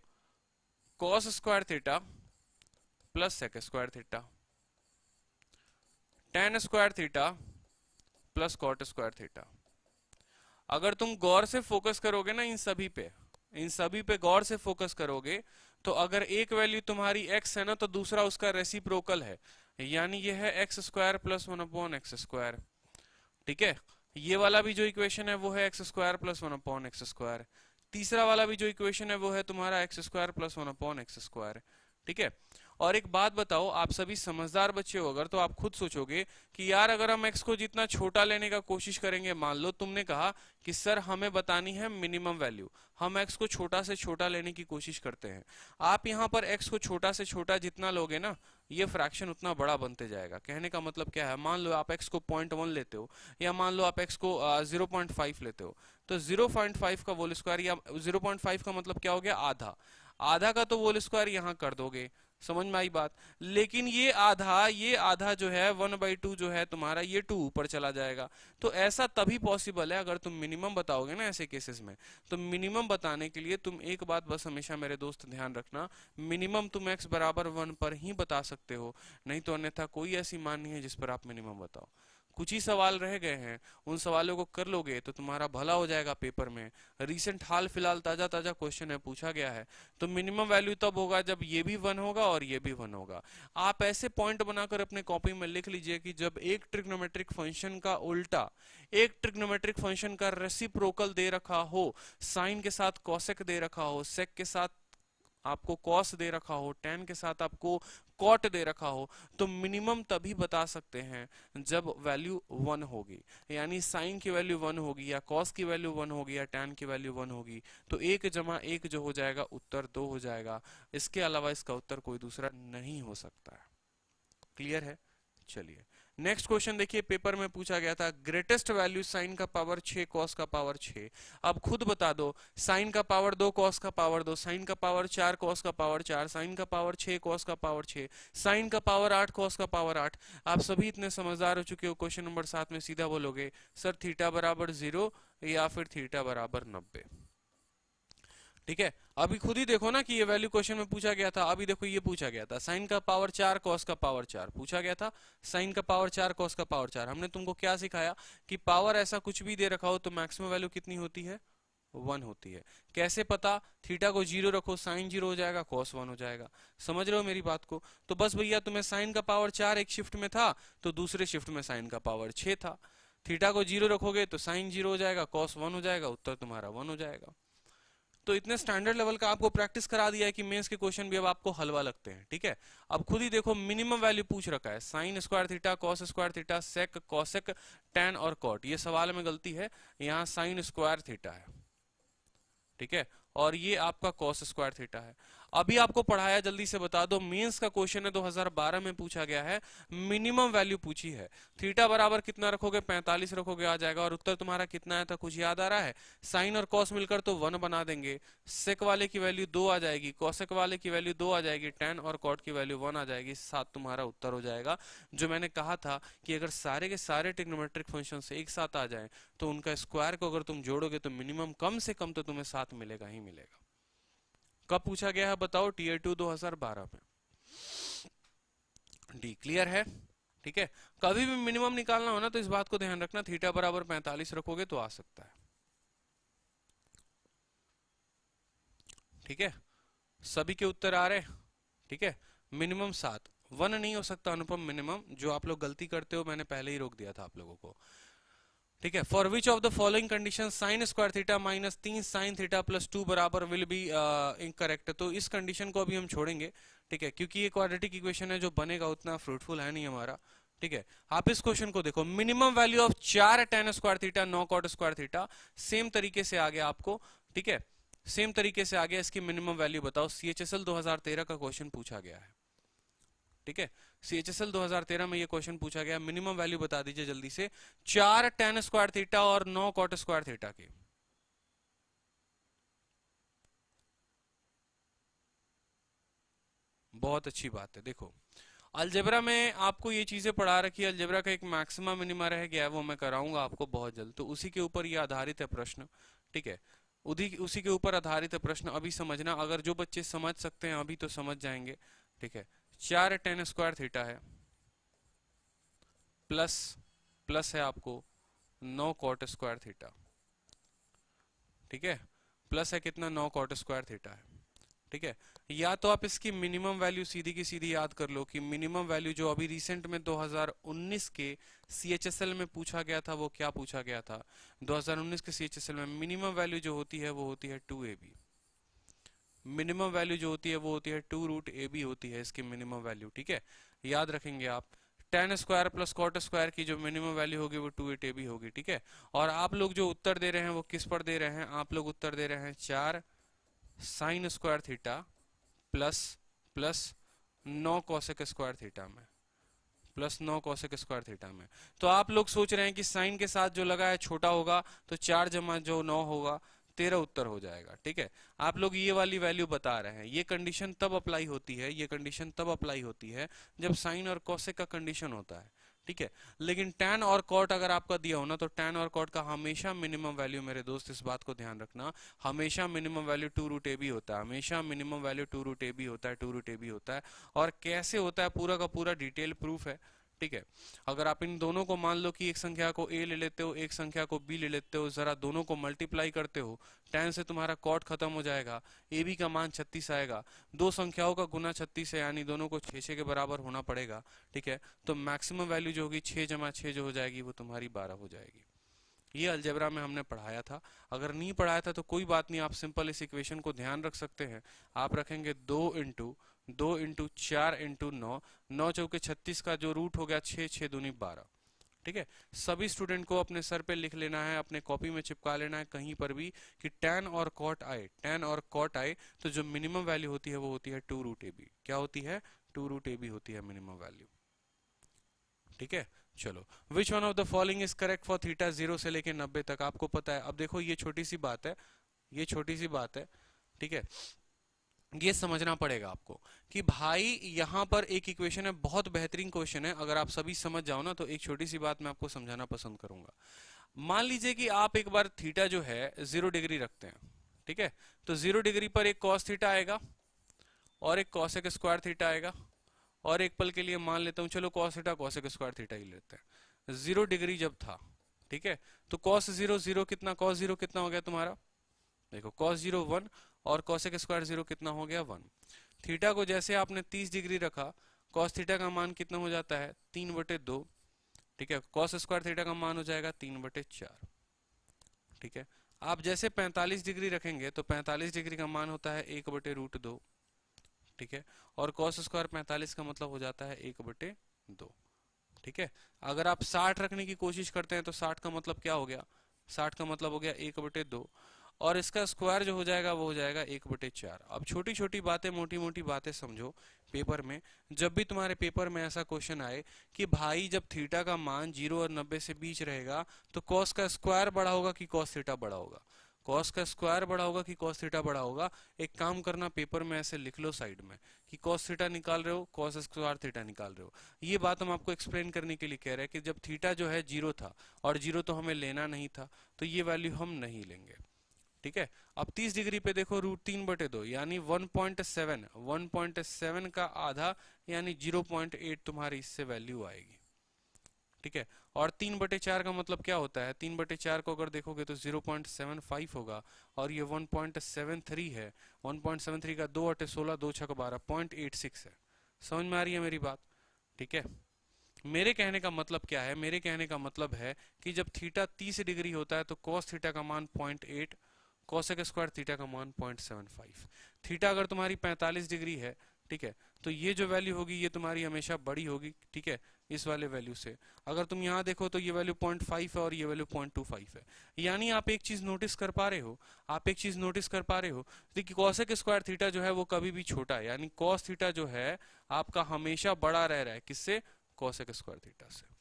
Cos square theta plus sec square theta, tan square theta plus cot square theta. अगर तुम गौर से फोकस करोगे ना इन सभी पे गौर से फोकस करोगे, तो अगर एक वैल्यू तुम्हारी x है ना, तो दूसरा उसका रेसिप्रोकल है, यानी ये है x square plus 1/x square, ठीक है? ये वाला भी जो इक्वेशन है वो है x square plus 1/x square. तीसरा वाला भी जो इक्वेशन है वो है तुम्हारा x square plus 1/x square, ठीक है? और एक बात बताओ, आप सभी समझदार बच्चे हो अगर, तो आप खुद सोचोगे कि यार अगर हम x को जितना छोटा लेने का कोशिश करेंगे, मान लो तुमने कहा कि सर हमें बतानी है मिनिमम वैल्यू, हम x को छोटा से छोटा लेने की कोशिश करते हैं। आप यहाँ पर x को छोटा से छोटा जितना लोगे ना, ये फ्रैक्शन उतना बड़ा बनते जाएगा। कहने का मतलब क्या है? मान लो आप x को 0.1 लेते हो, या मान लो आप x को 0.5 लेते हो, तो 0.5 का होल स्क्वायर, या 0.5 का मतलब क्या हो गया? आधा। आधा का तो होल स्क्वायर यहाँ कर दोगे, समझ में आई बात? लेकिन ये आधा जो है 1/2 जो है तुम्हारा, ये 2 ऊपर चला जाएगा। तो ऐसा तभी पॉसिबल है अगर तुम मिनिमम बताओगे ना ऐसे केसेस में। तो मिनिमम बताने के लिए तुम एक बात बस हमेशा मेरे दोस्त ध्यान रखना, मिनिमम तुम x बराबर 1 पर ही बता सकते हो, नहीं तो अन्यथा कोई ऐसी मान नहीं है जिस पर आप मिनिमम बताओ। कुछ ही सवाल रह गए हैं, उन सवालों को कर लोगे तो तुम्हारा भला हो जाएगा पेपर में। रिसेंट हाल फिलहाल ताजा ताजा क्वेश्चन है, पूछा गया है। तो मिनिमम वैल्यू तब होगा जब ये भी 1 होगा और ये भी 1 होगा। आप ऐसे पॉइंट बनाकर अपने कॉपी में लिख लीजिए कि जब एक ट्रिग्नोमेट्रिक फंक्शन का उल्टा एक ट्रिग्नोमेट्रिक फंक्शन का रेसिप्रोकल दे रखा हो, साइन के साथ कॉसेक दे रखा हो, सेक के साथ आपको कॉस दे रखा हो, टेन के साथ आपको कॉट दे रखा हो तो मिनिमम तभी बता सकते हैं जब वैल्यू 1 होगी, यानी साइन की वैल्यू 1 होगी या कॉस की वैल्यू 1 होगी या टैन की वैल्यू 1 होगी, तो 1 जमा 1 जो हो जाएगा उत्तर 2 हो जाएगा। इसके अलावा इसका उत्तर कोई दूसरा नहीं हो सकता है। क्लियर है? चलिए नेक्स्ट क्वेश्चन देखिए, पेपर में पूछा गया था ग्रेटेस्ट वैल्यू साइन का पावर 6 कॉस का पावर 6। अब खुद बता दो, साइन का पावर 2 कॉस का पावर 2, साइन का पावर 4 कॉस का पावर 4, साइन का पावर 6 कॉस का पावर 6, साइन का पावर 8 कॉस का पावर 8। आप सभी इतने समझदार हो चुके हो, क्वेश्चन नंबर 7 में सीधा बोलोगे सर थीटा बराबर 0 या फिर थीटा बराबर 90। ठीक है, अभी खुद ही देखो ना कि ये वैल्यू क्वेश्चन में पूछा गया था। अभी देखो ये पूछा गया था साइन का पावर 4 कॉस का पावर 4 पूछा गया था, साइन का पावर 4 कॉस का पावर 4। हमने तुमको क्या सिखाया कि पावर ऐसा कुछ भी दे रखा हो तो मैक्सिमम वैल्यू कितनी होती है? 1 होती है। कैसे पता? थीटा को 0 रखो, साइन 0 हो जाएगा, कॉस 1 हो जाएगा। समझ रहे हो मेरी बात को? तो बस भैया तुम्हें साइन का पावर 4 एक शिफ्ट में था तो दूसरे शिफ्ट में साइन का पावर 6 था। थीटा को 0 रखोगे तो साइन 0 हो जाएगा, कॉस 1 हो जाएगा, उत्तर तुम्हारा 1 हो जाएगा। तो इतने स्टैंडर्ड लेवल का आपको प्रैक्टिस करा दिया है कि मेंस के क्वेश्चन भी अब आपको हलवा लगते हैं। ठीक है, अब खुद ही देखो मिनिमम वैल्यू पूछ रखा है, sine square theta, cos square theta, sec, cosec, tan और कॉट। ये सवाल में गलती है, यहाँ साइन स्क्वायर थीटा है। ठीक है, और ये आपका कॉस स्क्वायर थीटा है। अभी आपको पढ़ाया, जल्दी से बता दो, मेंस का क्वेश्चन है 2012 में पूछा गया है, मिनिमम वैल्यू पूछी है। थीटा बराबर कितना रखोगे? 45 रखोगे, आ जाएगा। और उत्तर तुम्हारा कितना आया था, कुछ याद आ रहा है? साइन और कॉस मिलकर तो 1 बना देंगे, सेक वाले की वैल्यू 2 आ जाएगी, कॉसेक वाले की वैल्यू 2 आ जाएगी, टैन और कॉट की वैल्यू 1 आ जाएगी, 7 तुम्हारा उत्तर हो जाएगा। जो मैंने कहा था कि अगर सारे के सारे ट्रिग्नोमेट्रिक फंक्शन एक साथ आ जाए तो उनका स्क्वायर को अगर तुम जोड़ोगे तो मिनिमम कम से कम तो तुम्हें 7 मिलेगा ही मिलेगा। कब पूछा गया है बताओ? टीयर 2 2012 में। डी क्लियर है? ठीक है, कभी भी मिनिमम निकालना हो ना तो इस बात को ध्यान रखना, थीटा बराबर 45 रखोगे तो आ सकता है। ठीक है, सभी के उत्तर आ रहे? ठीक है, मिनिमम 7, 1 नहीं हो सकता अनुपम मिनिमम। जो आप लोग गलती करते हो मैंने पहले ही रोक दिया था आप लोगों को। ठीक है, for which of the following condition sign square theta minus 3 sign theta plus 2 बराबर विल बी इनकरेक्ट। तो इस कंडीशन को अभी हम छोड़ेंगे। ठीक है, क्योंकि ये क्वाड्रेटिक इक्वेशन है, जो बनेगा उतना फ्रूटफुल है नहीं हमारा। ठीक है, आप इस क्वेश्चन को देखो, minimum value of 4 tan square theta 9 cot square theta. Same तरीके से आ गया आपको। ठीक है, सेम तरीके से आ गया, इसकी मिनिमम वैल्यू बताओ। CHSL 2013 का क्वेश्चन पूछा गया है। ठीक है, CHSL 2013 में ये क्वेश्चन पूछा गया, मिनिमम वैल्यू बता दीजिए जल्दी से, 4 tan स्क्वायर थीटा और 9 cot स्क्वायर थीटा की। बहुत अच्छी बात है। देखो अलजेब्रा में आपको ये चीजें पढ़ा रखी है, अलजेब्रा का एक मैक्सिमा मिनिमा रह गया है, वो मैं कराऊंगा आपको बहुत जल्द, तो उसी के ऊपर ये आधारित है प्रश्न। ठीक है, उसी के ऊपर आधारित है प्रश्न। अभी समझना, अगर जो बच्चे समझ सकते हैं अभी तो समझ जाएंगे। ठीक है, 4 tan स्क्वायर थीटा है, प्लस प्लस है आपको 9 cot स्क्वायर थीटा। ठीक है, प्लस है कितना? 9 cot स्क्वायर थीटा है। ठीक है, या तो आप इसकी मिनिमम वैल्यू सीधी की सीधी याद कर लो कि मिनिमम वैल्यू जो अभी रिसेंट में 2019 के CHSL में पूछा गया था, वो क्या पूछा गया था? 2019 के CHSL में मिनिमम वैल्यू जो होती है वो होती है 2ab। मिनिमम वैल्यू जो होती है वो होती है 2√ab होती है इसकी मिनिमम वैल्यू। ठीक है, याद रखेंगे आप। tan square plus cot square की जो मिनिमम वैल्यू होगी वो 2/8ab होगी। ठीक है, और आप लोग जो उत्तर दे रहे हैं वो किस पर दे रहे हैं? आप लोग उत्तर दे रहे हैं 4 sign square theta plus plus 9 cosec square theta में, प्लस 9 कोसेक स्क्वायर थीटा में। तो आप लोग सोच रहे हैं कि साइन के साथ जो लगा है छोटा होगा, तो 4 जमा जो 9 होगा 13 उत्तर हो जाएगा। ठीक है, आप लोग ये वाली वैल्यू बता रहे हैं। ये कंडीशन तब अप्लाई होती है, ये कंडीशन तब अप्लाई होती है जब साइन और कोसेक का कंडीशन होता है। ठीक है, लेकिन tan और cot अगर आपका दिया हो ना, तो tan और cot का हमेशा मिनिमम वैल्यू, मेरे दोस्त इस बात को ध्यान रखना, हमेशा मिनिमम वैल्यू 2√ab होता है, हमेशा मिनिमम वैल्यू 2√ab होता है, 2√ab होता है। और कैसे होता है पूरा का पूरा डिटेल प्रूफ है। ठीक है, अगर आप इन दोनों को मान लो कि एक संख्या को a ले लेते हो, एक संख्या को b ले लेते हो, जरा दोनों को मल्टीप्लाई करते हो, tan से तुम्हारा cot खत्म हो जाएगा, ab का मान 36 आएगा, दो संख्याओं का गुना 36 है, यानी दोनों को 6 के बराबर होना पड़ेगा। ठीक है, तो मैक्सिमम वैल्यू जो होगी 6 जमा 6 जो हो जाएगी वो तुम्हारी 12 हो जाएगी। ये अलजेब्रा में हमने पढ़ाया था। अगर नहीं पढ़ाया था तो कोई बात नहीं, आप सिंपल इस इक्वेशन को ध्यान रख सकते हैं। आप रखेंगे 2 इंटू 2 इंटू 4 इंटू 9, 9 चौके 36 का जो रूट हो गया 6, 6 दूनी 12। ठीक है, सभी स्टूडेंट को अपने सर पे लिख लेना है, अपने कॉपी में चिपका लेना है कहीं पर भी कि tan और cot आए, tan और cot आए तो जो मिनिमम वैल्यू होती है वो होती है 2 रूट ए बी। क्या होती है? 2 रूट ए बी होती है मिनिमम वैल्यू। ठीक है, चलो, which one of the following is correct for theta 0 से लेके 90 तक? आपको पता है। अब देखो ये छोटी सी बात है, ये छोटी सी बात है। ठीक है, ये समझना पड़ेगा आपको कि भाई यहां पर एक इक्वेशन है, बहुत बेहतरीन क्वेश्चन है। अगर आप सभी समझ जाओ ना तो एक छोटी सी बात मैं आपको समझाना पसंद करूंगा। मान लीजिए कि आप एक बार थीटा जो है 0 डिग्री रखते हैं। ठीक है, तो 0 डिग्री पर एक कॉस थीटा आएगा और एक कॉसेक स्क्वायर थीटा आएगा, और एक पल के लिए मान लेता हूं, चलो cos theta cosec square theta ही लेते हैं। 0 डिग्री जब था, ठीक है, तो कॉस 0 0 कितना, कॉस 0 कितना हो गया तुम्हारा? देखो कॉस 0 1 और कॉसेक स्क्वायर 0 कितना हो गया? 1। थीटा को जैसे आपने 30 डिग्री रखा, कॉस थीटा का मान कितना हो जाता है? 3/2। ठीक है, कॉस स्क्वायर थीटा का मान हो जाएगा 3/4। ठीक है, आप जैसे 45 डिग्री रखेंगे तो 45 डिग्री का मान होता है 1/√2। ठीक है, और कॉस स्क्वायर 45 का मतलब हो जाता है 1/2। ठीक है, अगर आप 60 रखने की कोशिश करते हैं तो 60 का मतलब क्या हो गया? 60 का मतलब हो गया 1/2, और इसका स्क्वायर जो हो जाएगा वो हो जाएगा 1/4। अब छोटी छोटी बातें, मोटी मोटी बातें समझो पेपर में। जब भी तुम्हारे पेपर में ऐसा क्वेश्चन आए कि भाई जब थीटा का मान 0 और 90 से बीच रहेगा तो कॉस का स्क्वायर बड़ा होगा कि कॉस थीटा बड़ा होगा? कॉस का स्क्वायर बड़ा होगा कि कॉस थीटा बड़ा होगा? एक काम करना, पेपर में ऐसे लिख लो साइड में कि कॉस थीटा निकाल रहे हो, कॉस स्क्वायर थीटा निकाल रहे हो। ये बात हम आपको एक्सप्लेन करने के लिए कह रहे हैं कि जब थीटा जो है 0 था, और 0 तो हमें लेना नहीं था, तो ये वैल्यू हम नहीं लेंगे। ठीक है, अब 30 डिग्री पे देखो √3/2 यानी 1.7, 1.7 का आधा यानी 0.8 तुम्हारी इससे वैल्यू आएगी। ठीक है, और 3/4 का मतलब क्या होता है? 3/4 को अगर देखोगे तो 0.75 होगा, और ये 1.73 है। 1.73 का 2 × 16, 2 × 12, 0.86 है। समझ में आ रही है मेरी बात? ठीक है, मेरे कहने का मतलब क्या है? मेरे कहने का मतलब है कि जब थीटा 30 डिग्री होता है तो कॉस थीटा का मान 0.8, कॉसेक स्क्वायर थीटा का मान 0.75। थीटा अगर तुम्हारी 45 डिग्री है, ठीक है, तो ये जो वैल्यू होगी ये तुम्हारी हमेशा बड़ी होगी। ठीक है, इस वाले वैल्यू से अगर तुम यहाँ देखो तो ये वैल्यू 0.5 है और ये वैल्यू 0.25 है। यानी आप एक चीज नोटिस कर पा रहे हो, आप एक चीज नोटिस कर पा रहे हो, देखिए कॉसेक स्क्वायर थीटा जो है वो कभी भी छोटा है, यानी कॉस थीटा जो है आपका हमेशा बड़ा रह रहा है। किससे? कॉसेक स्क्वायर थीटा से।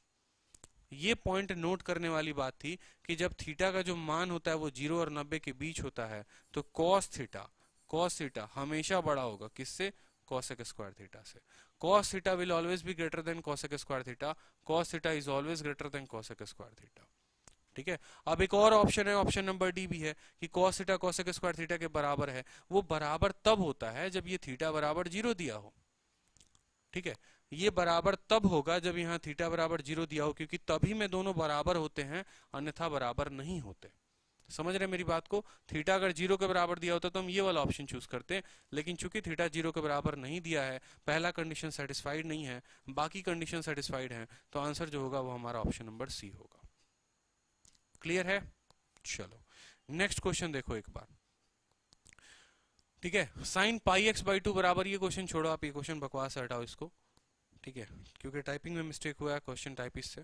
ये पॉइंट नोट करने वाली बात थी कि जब थीटा का जो मान होता है वो 0 और 90 के बीच होता है तो कॉस थीटा हमेशा बड़ा होगा। किससे? कॉसेक स्क्वायर थीटा से। Cos theta will always be greater than cosec square theta. Cos theta is always greater than cosec square theta. ठीक है, अब एक और ऑप्शन है, ऑप्शन नंबर डी भी है कि cos theta cosec square theta के बराबर है। वो बराबर तब होता है जब ये थीटा बराबर 0 दिया हो। ठीक है, ये बराबर तब होगा जब यहाँ थीटा बराबर 0 दिया हो, क्योंकि तभी में दोनों बराबर होते हैं, अन्यथा बराबर नहीं होते। समझ रहे मेरी बात को? थीटा अगर 0 के बराबर दिया होता तो हम ये वाला ऑप्शन चूज करते, लेकिन चूंकि थीटा 0 के बराबर नहीं दिया है, पहला कंडीशन सेटिस्फाइड नहीं है, बाकी कंडीशन सेटिस्फाइड है, तो आंसर जो होगा वो हमारा ऑप्शन नंबर सी होगा। क्लियर है? चलो नेक्स्ट क्वेश्चन देखो एक बार। ठीक है, sin πx/2 बराबर, ये क्वेश्चन छोड़ो आप, ये क्वेश्चन बकवास है, हटाओ इसको। ठीक है, क्योंकि टाइपिंग में मिस्टेक हुआ है क्वेश्चन टाइप इससे।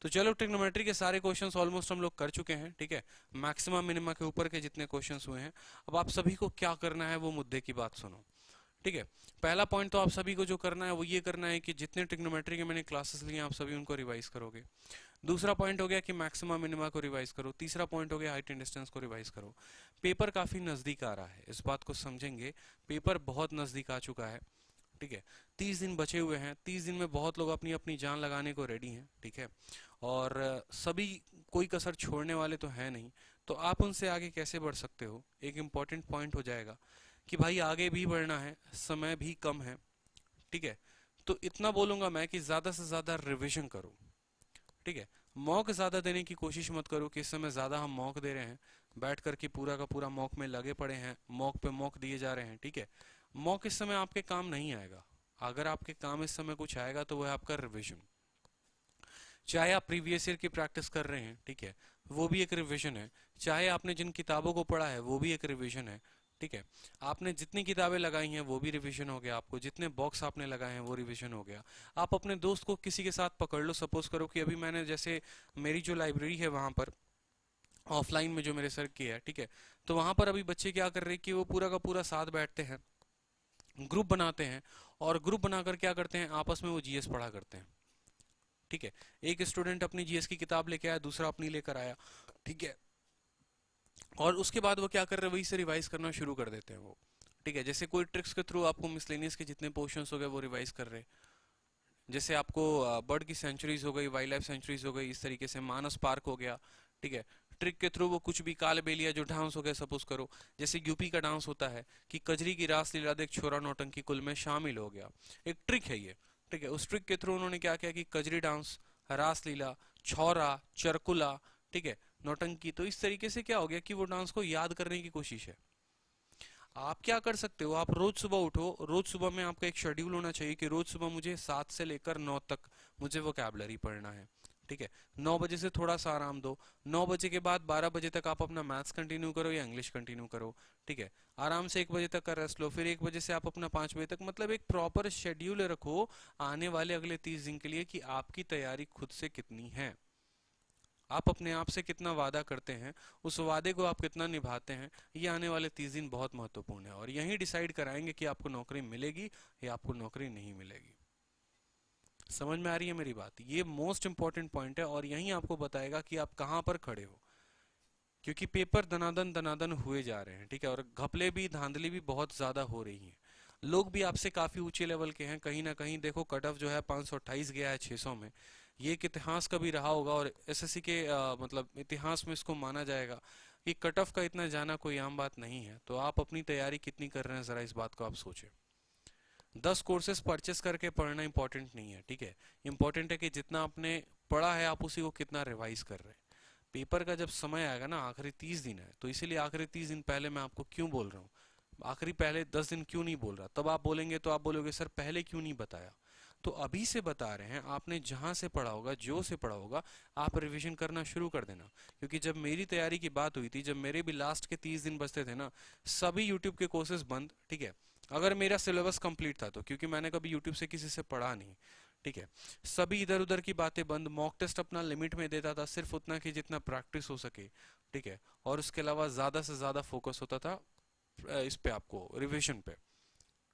तो चलो ट्रिग्नोमेट्री के सारे क्वेश्चंस ऑलमोस्ट हम लोग कर चुके हैं। ठीक है, मैक्सिमम मिनिमा के ऊपर के जितने क्वेश्चंस हुए हैं, अब आप सभी को क्या करना है वो मुद्दे की बात सुनो। ठीक है, पहला पॉइंट तो आप सभी को जो करना है वो ये करना है कि जितने ट्रिग्नोमेट्री के मैंने क्लासेस लिए आप सभी उनको रिवाइज करोगे। दूसरा पॉइंट हो गया कि मैक्सिमम मिनिमा को रिवाइज करो। तीसरा पॉइंट हो गया हाइट एंड डिस्टेंस को रिवाइज करो। पेपर काफी नजदीक आ रहा है, इस बात को समझेंगे, पेपर बहुत नजदीक आ चुका है। ठीक है, 30 दिन बचे हुए हैं, 30 दिन में बहुत लोग अपनी अपनी जान लगाने को रेडी हैं। ठीक है, और सभी कोई कसर छोड़ने वाले तो है नहीं, तो आप उनसे आगे कैसे बढ़ सकते हो, एक इम्पॉर्टेंट पॉइंट हो जाएगा कि भाई आगे भी बढ़ना है, समय भी कम है। ठीक है, तो इतना बोलूंगा मैं कि ज्यादा से ज्यादा रिविजन करो। ठीक है, मॉक ज्यादा देने की कोशिश मत करो कि इस समय ज्यादा हम मॉक दे रहे हैं, बैठ करके पूरा का पूरा मॉक में लगे पड़े हैं, मॉक पे मॉक दिए जा रहे हैं। ठीक है, मॉक इस समय आपके काम नहीं आएगा। अगर आपके काम इस समय कुछ आएगा तो वह है आपका रिविजन। चाहे आप प्रीवियस ईयर की प्रैक्टिस कर रहे हैं, ठीक है, वो भी एक रिविजन है। चाहे आपने जिन किताबों को पढ़ा है वो भी एक रिविजन है। ठीक है। आपने जितनी किताबें लगाई हैं वो भी रिवीजन हो गया, आपको जितने बॉक्स आपने लगाए हैं वो रिवीजन हो गया। आप अपने दोस्त को किसी के साथ पकड़ लो, सपोज करो कि अभी मैंने जैसे मेरी जो लाइब्रेरी है वहाँ पर ऑफलाइन में जो मेरे सर की है, ठीक है, तो वहाँ पर अभी बच्चे क्या कर रहे हैं कि वो पूरा का पूरा साथ बैठते हैं, ग्रुप बनाते हैं, और ग्रुप बनाकर क्या करते हैं, आपस में वो जीएस पढ़ा करते हैं। ठीक है, एक स्टूडेंट अपनी जीएस की किताब लेके आया, दूसरा अपनी लेकर आया, ठीक है, और उसके बाद वो क्या कर रहे हैं, वही से रिवाइज करना शुरू कर देते हैं वो। ठीक है, जैसे कोई ट्रिक्स के थ्रू आपको मिसलेनियस के जितने पोर्शंस हो गए वो रिवाइज कर रहे हैं। जैसे आपको बर्ड की सेंचुरीज हो गई, वाइल्ड लाइफ सेंचुरीज हो गई, इस तरीके से मानस पार्क हो गया। ठीक है, ट्रिक के थ्रू वो कुछ भी कालबेलिया जो डांस हो गया, सपोज करो जैसे यूपी का डांस होता है कि कजरी की रास लीला देख छोरा नौटंकी कुल में शामिल हो गया, एक ट्रिक है ये। ठीक है, उस ट्रिक के थ्रू उन्होंने क्या किया कि कजरी डांस, रास लीला, छौरा, चरकुला, ठीक है, नौटंकी, तो इस तरीके से क्या हो गया कि वो डांस को याद करने की कोशिश है। आप क्या कर सकते हो, आप रोज सुबह उठो, रोज सुबह में आपका एक शेड्यूल होना चाहिए कि रोज सुबह मुझे 7 से लेकर 9 तक मुझे वोकैबुलरी पढ़ना है। ठीक है, 9 बजे से थोड़ा सा आराम दो, 9 बजे के बाद 12 बजे तक आप अपना मैथ्स कंटिन्यू करो या इंग्लिश कंटिन्यू करो। ठीक है, आराम से 1 बजे तक का रेस्ट लो, फिर 1 बजे से आप अपना 5 बजे तक, मतलब एक प्रॉपर शेड्यूल रखो आने वाले अगले 30 दिन के लिए कि आपकी तैयारी खुद से कितनी है, आप अपने आप से कितना वादा करते हैं, उस वादे को आप कितना निभाते हैं। ये आने वाले 30 दिन बहुत महत्वपूर्ण है और यही डिसाइड कराएंगे कि आपको नौकरी मिलेगी या आपको नौकरी नहीं मिलेगी। समझ में आ रही है मेरी बात? ये मोस्ट इंपॉर्टेंट पॉइंट है और यही आपको बताएगा कि आप कहाँ पर खड़े हो, क्योंकि पेपर दनादन दनादन हुए जा रहे हैं। ठीक है, और घपले भी, धांधली भी बहुत ज्यादा हो रही है, लोग भी आपसे काफी ऊंचे लेवल के हैं। कहीं ना कहीं देखो कट ऑफ जो है 528 गया है 600 में, ये एक इतिहास का भी रहा होगा और एसएससी के मतलब इतिहास में इसको माना जाएगा कि कट ऑफ का इतना जाना कोई आम बात नहीं है। तो आप अपनी तैयारी कितनी कर रहे हैं, जरा इस बात को आप सोचें। 10 कोर्सेज परचेस करके पढ़ना इंपॉर्टेंट नहीं है। ठीक है, इंपॉर्टेंट है कि जितना आपने पढ़ा है आप उसी को कितना रिवाइज कर रहे हैं। पेपर का जब समय आएगा ना, आखिरी 30 दिन है, तो इसीलिए आखिरी 30 दिन पहले मैं आपको क्यों बोल रहा हूँ, आखिरी पहले 10 दिन क्यों नहीं बोल रहा। तब आप बोलेंगे तो आप बोलोगे सर पहले क्यों नहीं बताया, तो अभी से बता रहे हैं। आपने जहां से पढ़ा होगा, जो से पढ़ा होगा, आप रिवीजन करना शुरू कर देना। क्योंकि जब मेरी तैयारी की बात हुई थी, जब मेरे भी लास्ट के 30 दिन बचते थे ना, सभी यूट्यूब के कोर्सेज बंद। ठीक है, अगर मेरा सिलेबस कंप्लीट था तो, क्योंकि मैंने कभी यूट्यूब से किसी से पढ़ा नहीं। ठीक है, सभी इधर उधर की बातें बंद, मॉक टेस्ट अपना लिमिट में देता था, सिर्फ उतना कि जितना प्रैक्टिस हो सके। ठीक है, और उसके अलावा ज्यादा से ज्यादा फोकस होता था इस पे, आपको रिवीजन पे।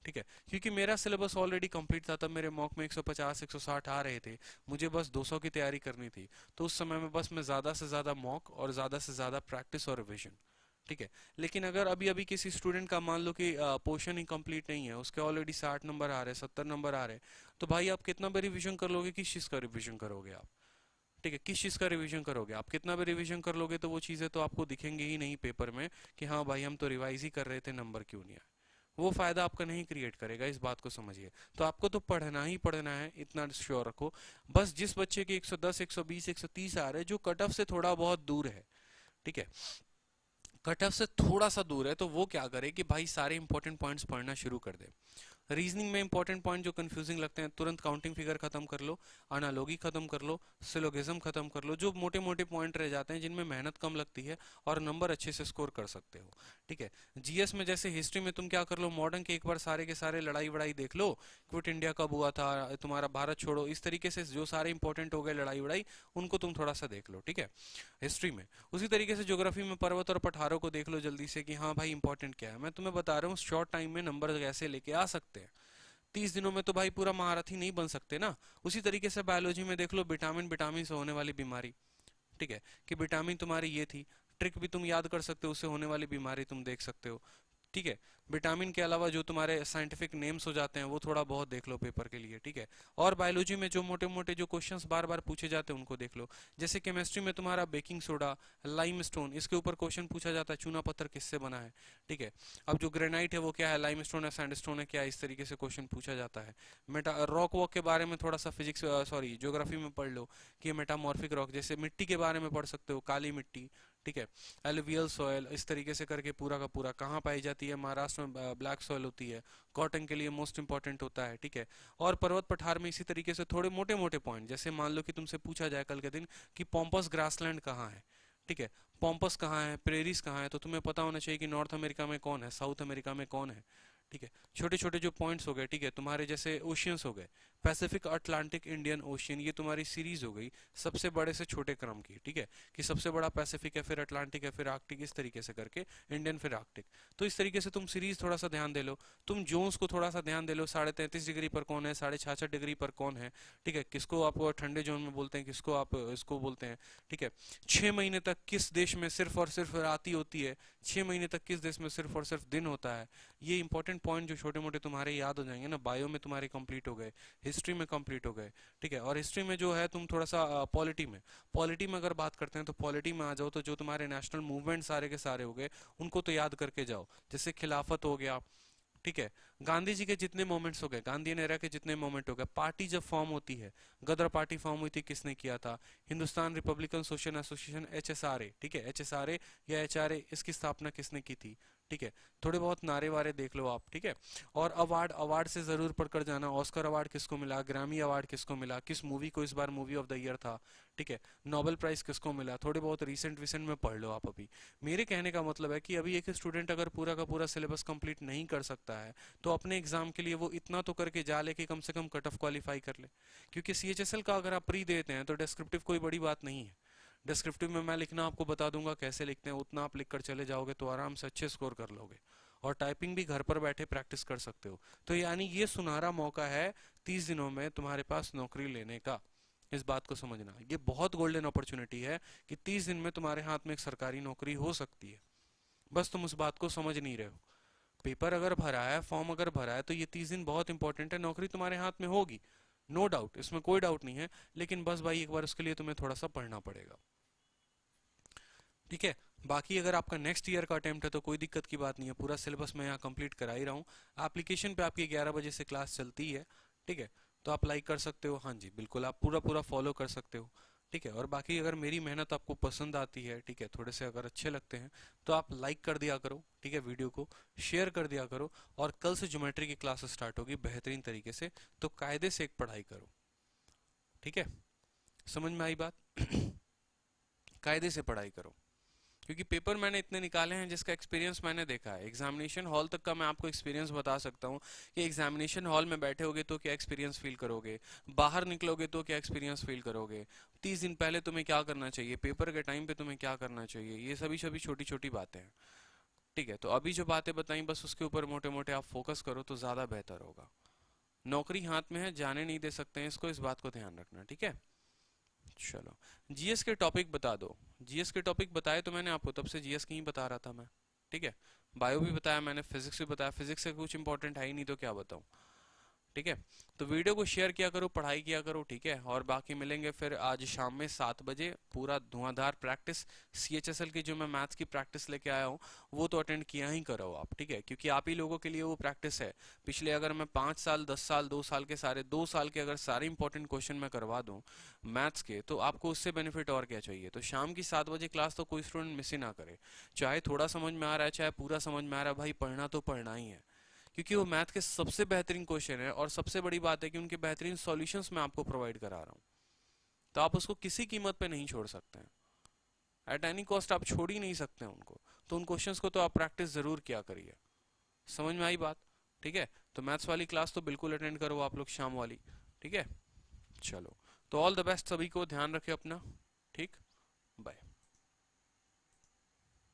ठीक है, क्योंकि मेरा सिलेबस ऑलरेडी कंप्लीट था, तब मेरे मॉक में 150 160 आ रहे थे, मुझे बस 200 की तैयारी करनी थी। तो उस समय में बस मैं ज्यादा से ज्यादा मॉक और ज्यादा से ज्यादा प्रैक्टिस और रिवीजन। ठीक है, लेकिन अगर अभी अभी किसी स्टूडेंट का मान लो कि पोर्शन ही कंप्लीट नहीं है, उसके ऑलरेडी 60 नंबर आ रहे हैं, 70 नंबर आ रहे हैं, तो भाई आप कितना भी रिवीजन कर लोगे, किस चीज का रिवीजन करोगे आप? ठीक है, किस चीज का रिवीजन करोगे आप? कितना भी रिवीजन कर लोगे तो वो चीजें तो आपको दिखेंगी ही नहीं पेपर में कि हाँ भाई हम तो रिवाइज ही कर रहे थे, नंबर क्यों नहीं आए। वो फायदा आपका नहीं क्रिएट करेगा, इस बात को समझिए। तो आपको तो पढ़ना ही पढ़ना है, इतना श्योर रखो। बस जिस बच्चे के 110 120 130 आ रहे हैं, जो कट ऑफ से थोड़ा बहुत दूर है, ठीक है, कट ऑफ से थोड़ा सा दूर है, तो वो क्या करे कि भाई सारे इंपॉर्टेंट पॉइंट्स पढ़ना शुरू कर दे। रीजनिंग में इंपॉर्टेंट पॉइंट जो कंफ्यूजिंग लगते हैं, तुरंत काउंटिंग फिगर खत्म कर लो, अनालोगी खत्म कर लो, सिलोगिज्म खत्म कर लो, जो मोटे मोटे पॉइंट रह जाते हैं जिनमें मेहनत कम लगती है और नंबर अच्छे से स्कोर कर सकते हो। ठीक है, जीएस में जैसे हिस्ट्री में तुम क्या कर लो, मॉडर्न के एक बार सारे के सारे लड़ाई वड़ाई देख लो, क्विट इंडिया कब हुआ था, तुम्हारा भारत छोड़ो, इस तरीके से जो सारे इंपॉर्टेंट हो गए लड़ाई वड़ाई, उनको तुम थोड़ा सा देख लो। ठीक है, हिस्ट्री में। उसी तरीके से ज्योग्राफी में पर्वत और पठारों को देख लो जल्दी से कि हाँ भाई इंपॉर्टेंट क्या है। मैं तुम्हें बता रहा हूँ शॉर्ट टाइम में नंबर कैसे लेके आ सकते हैं। 30 दिनों में तो भाई पूरा महारथी नहीं बन सकते ना। उसी तरीके से बायोलॉजी में देख लो, विटामिन, विटामिन से होने वाली बीमारी, ठीक है, कि विटामिन तुम्हारी ये थी, ट्रिक भी तुम याद कर सकते हो, उससे होने वाली बीमारी तुम देख सकते हो। ठीक है, विटामिन के अलावा जो तुम्हारे साइंटिफिक नेम्स हो जाते हैं वो थोड़ा बहुत देख लो पेपर के लिए। ठीक है, और बायोलॉजी में जो मोटे मोटे जो क्वेश्चंस बार बार पूछे जाते हैं उनको देख लो। जैसे केमिस्ट्री में तुम्हारा बेकिंग सोडा, लाइमस्टोन, इसके ऊपर क्वेश्चन पूछा जाता है, चूना पत्थर किससे बना है। ठीक है, अब जो ग्रेनाइट है वो क्या है, लाइमस्टोन है, सैंडस्टोन है, क्या, इस तरीके से क्वेश्चन पूछा जाता है। रॉक वॉक के बारे में थोड़ा सा फिजिक्स सॉरी ज्योग्राफी में पढ़ लो कि मेटामॉर्फिक रॉक, जैसे मिट्टी के बारे में पढ़ सकते हो, काली मिट्टी। ठीक है, एलुवियल सॉयल, इस तरीके से करके पूरा का पूरा कहाँ पाई जाती है, महाराष्ट्र में ब्लैक सॉयल होती है, कॉटन के लिए मोस्ट इंपॉर्टेंट होता है। ठीक है, और पर्वत पठार में इसी तरीके से थोड़े मोटे मोटे पॉइंट, जैसे मान लो कि तुमसे पूछा जाए कल के दिन कि पॉम्पस ग्रासलैंड कहाँ है, ठीक है। पॉम्पस कहाँ है, प्रेरीज कहाँ है, तो तुम्हें पता होना चाहिए कि नॉर्थ अमेरिका में कौन है, साउथ अमेरिका में कौन है। ठीक है। छोटे छोटे जो पॉइंट्स हो गए, ठीक है, तुम्हारे जैसे ओशियंस हो गए, पैसिफिक, अटलांटिक, इंडियन ओशियन, ये तुम्हारी सीरीज हो गई सबसे बड़े से छोटे क्रम की। ठीक है, कि सबसे बड़ा पैसिफिक है, फिर अटलांटिक है, फिर आर्कटिक, इस तरीके से करके इंडियन, फिर आर्कटिक। तो इस तरीके से तुम सीरीज थोड़ा सा ध्यान दे लो, तुम जोन्स को थोड़ा सा ध्यान दे लो, 33.5 डिग्री पर कौन है, 66.5 डिग्री पर कौन है। ठीक है, किसको आप ठंडे जोन में बोलते हैं, किसको आप इसको बोलते हैं। ठीक है। 6 महीने तक किस देश में सिर्फ और सिर्फ रात ही होती है, 6 महीने तक किस देश में सिर्फ और सिर्फ दिन होता है। ये इंपॉर्टेंट पॉइंट जो छोटे मोटे तुम्हारे याद हो जाएंगे ना, बायो में तुम्हारे कंप्लीट हो गए, हिस्ट्री में कंप्लीट हो गए। ठीक है। और हिस्ट्री में जो है तुम थोड़ा सा पॉलिटी में अगर बात करते हैं तो पॉलिटी में आ जाओ, तो जो तुम्हारे नेशनल मूवमेंट सारे के सारे हो गए उनको तो याद करके जाओ, जैसे खिलाफत हो गया। ठीक है। गांधी जी के जितने मोमेंट्स हो गए, गांधी एरा के जितने मोमेंट हो गए, पार्टी जब फॉर्म होती है, गदर पार्टी फॉर्म हुई थी, किसने किया था, Hindustan Republican social association, HSRA। ठीक है, HSRA या HRA, इसकी स्थापना किसने की थी। ठीक है। थोड़े बहुत नारे वारे देख लो आप। ठीक है। और अवार्ड, अवार्ड से जरूर पढ़कर जाना, ऑस्कर अवार्ड किसको मिला, ग्रैमी अवार्ड किसको मिला, किस मूवी को इस बार मूवी ऑफ द ईयर था। ठीक है। नोबेल प्राइज किसको मिला, थोड़े बहुत रिसेंट विसेंट में पढ़ लो आप अभी। मेरे कहने का मतलब है कि अभी एक स्टूडेंट अगर पूरा का पूरा सिलेबस कंप्लीट नहीं कर सकता है तो अपने एग्जाम के लिए वो इतना तो करके जा ले कि कम से कम कट ऑफ क्वालिफाई कर ले। क्योंकि CHSL का अगर आप प्री देते हैं तो डिस्क्रिप्टिव कोई बड़ी बात नहीं है। डिस्क्रिप्टिव में मैं लिखना आपको बता दूंगा कैसे लिखते हैं, उतना आप लिख कर चले जाओगे तो आराम से अच्छे स्कोर कर लोगे। और टाइपिंग भी घर पर बैठे प्रैक्टिस कर सकते हो। तो यानी ये सुनहरा मौका है 30 दिनों में तुम्हारे पास नौकरी लेने का। इस बात को समझना, ये बहुत गोल्डन अपॉर्चुनिटी है कि 30 दिन में तुम्हारे हाथ में एक सरकारी नौकरी हो सकती है। बस तुम उस बात को समझ नहीं रहे हो। पेपर अगर भरा है, फॉर्म अगर भरा है, तो ये 30 दिन बहुत इंपॉर्टेंट है, नौकरी तुम्हारे हाथ में होगी, नो डाउट, इसमें कोई डाउट नहीं है। लेकिन बस भाई एक बार उसके लिए तुम्हें थोड़ा सा पढ़ना पड़ेगा। ठीक है। बाकी अगर आपका नेक्स्ट ईयर का अटेम्प्ट है तो कोई दिक्कत की बात नहीं है, पूरा सिलेबस मैं यहाँ कंप्लीट करा ही रहा हूँ। एप्लीकेशन पे आपकी 11 बजे से क्लास चलती है। ठीक है। तो आप लाइक कर सकते हो, हाँ जी बिल्कुल, आप पूरा पूरा फॉलो कर सकते हो। ठीक है। और बाकी अगर मेरी मेहनत आपको पसंद आती है, ठीक है, थोड़े से अगर अच्छे लगते हैं, तो आप लाइक कर दिया करो। ठीक है, वीडियो को शेयर कर दिया करो। और कल से ज्योमेट्री की क्लास स्टार्ट होगी बेहतरीन तरीके से, तो कायदे से एक पढ़ाई करो। ठीक है, समझ में आई बात? कायदे से पढ़ाई करो, क्योंकि पेपर मैंने इतने निकाले हैं जिसका एक्सपीरियंस मैंने देखा है। एग्जामिनेशन हॉल तक का मैं आपको एक्सपीरियंस बता सकता हूँ कि एग्जामिनेशन हॉल में बैठे होगे तो क्या एक्सपीरियंस फील करोगे, बाहर निकलोगे तो क्या एक्सपीरियंस फील करोगे, 30 दिन पहले तुम्हें क्या करना चाहिए, पेपर के टाइम पे तुम्हें क्या करना चाहिए, ये सभी सभी छोटी छोटी बातें हैं। ठीक है। तो अभी जो बातें बताई बस उसके ऊपर मोटे मोटे आप फोकस करो तो ज़्यादा बेहतर होगा। नौकरी हाथ में है, जाने नहीं दे सकते हैं इसको, इस बात को ध्यान रखना। ठीक है। चलो, जीएस के टॉपिक बता दो। जीएस के टॉपिक बताए तो मैंने आपको, तब से जीएस की ही बता रहा था मैं। ठीक है। बायो भी बताया मैंने, फिजिक्स भी बताया, फिजिक्स से कुछ इंपॉर्टेंट है ही नहीं तो क्या बताऊं। ठीक है। तो वीडियो को शेयर किया करो, पढ़ाई किया करो। ठीक है। और बाकी मिलेंगे फिर आज शाम में 7 बजे, पूरा धुआंधार प्रैक्टिस। CHSL की जो मैं मैथ्स की प्रैक्टिस लेके आया हूँ वो तो अटेंड किया ही करो आप। ठीक है, क्योंकि आप ही लोगों के लिए वो प्रैक्टिस है। पिछले अगर मैं 5 साल 10 साल 2 साल के सारे 2 साल के अगर सारे इंपॉर्टेंट क्वेश्चन मैं करवा दूं मैथ्स के, तो आपको उससे बेनिफिट और क्या चाहिए। तो शाम की 7 बजे क्लास तो कोई स्टूडेंट मिस ही ना करे, चाहे थोड़ा समझ में आ रहा है चाहे पूरा समझ में आ रहा है, भाई पढ़ना तो पढ़ना ही है। क्योंकि वो मैथ के सबसे बेहतरीन क्वेश्चन है, और सबसे बड़ी बात है कि उनके बेहतरीन सॉल्यूशंस मैं आपको प्रोवाइड करा रहा हूँ। तो आप उसको किसी कीमत पे नहीं छोड़ सकते हैं, एट एनी कॉस्ट आप छोड़ ही नहीं सकते हैं उनको। तो उन क्वेश्चंस को तो आप प्रैक्टिस जरूर किया करिए। समझ में आई बात? ठीक है। तो मैथ्स वाली क्लास तो बिल्कुल अटेंड करो आप लोग, शाम वाली। ठीक है। चलो, तो ऑल द बेस्ट सभी को, ध्यान रखें अपना। ठीक, बाय।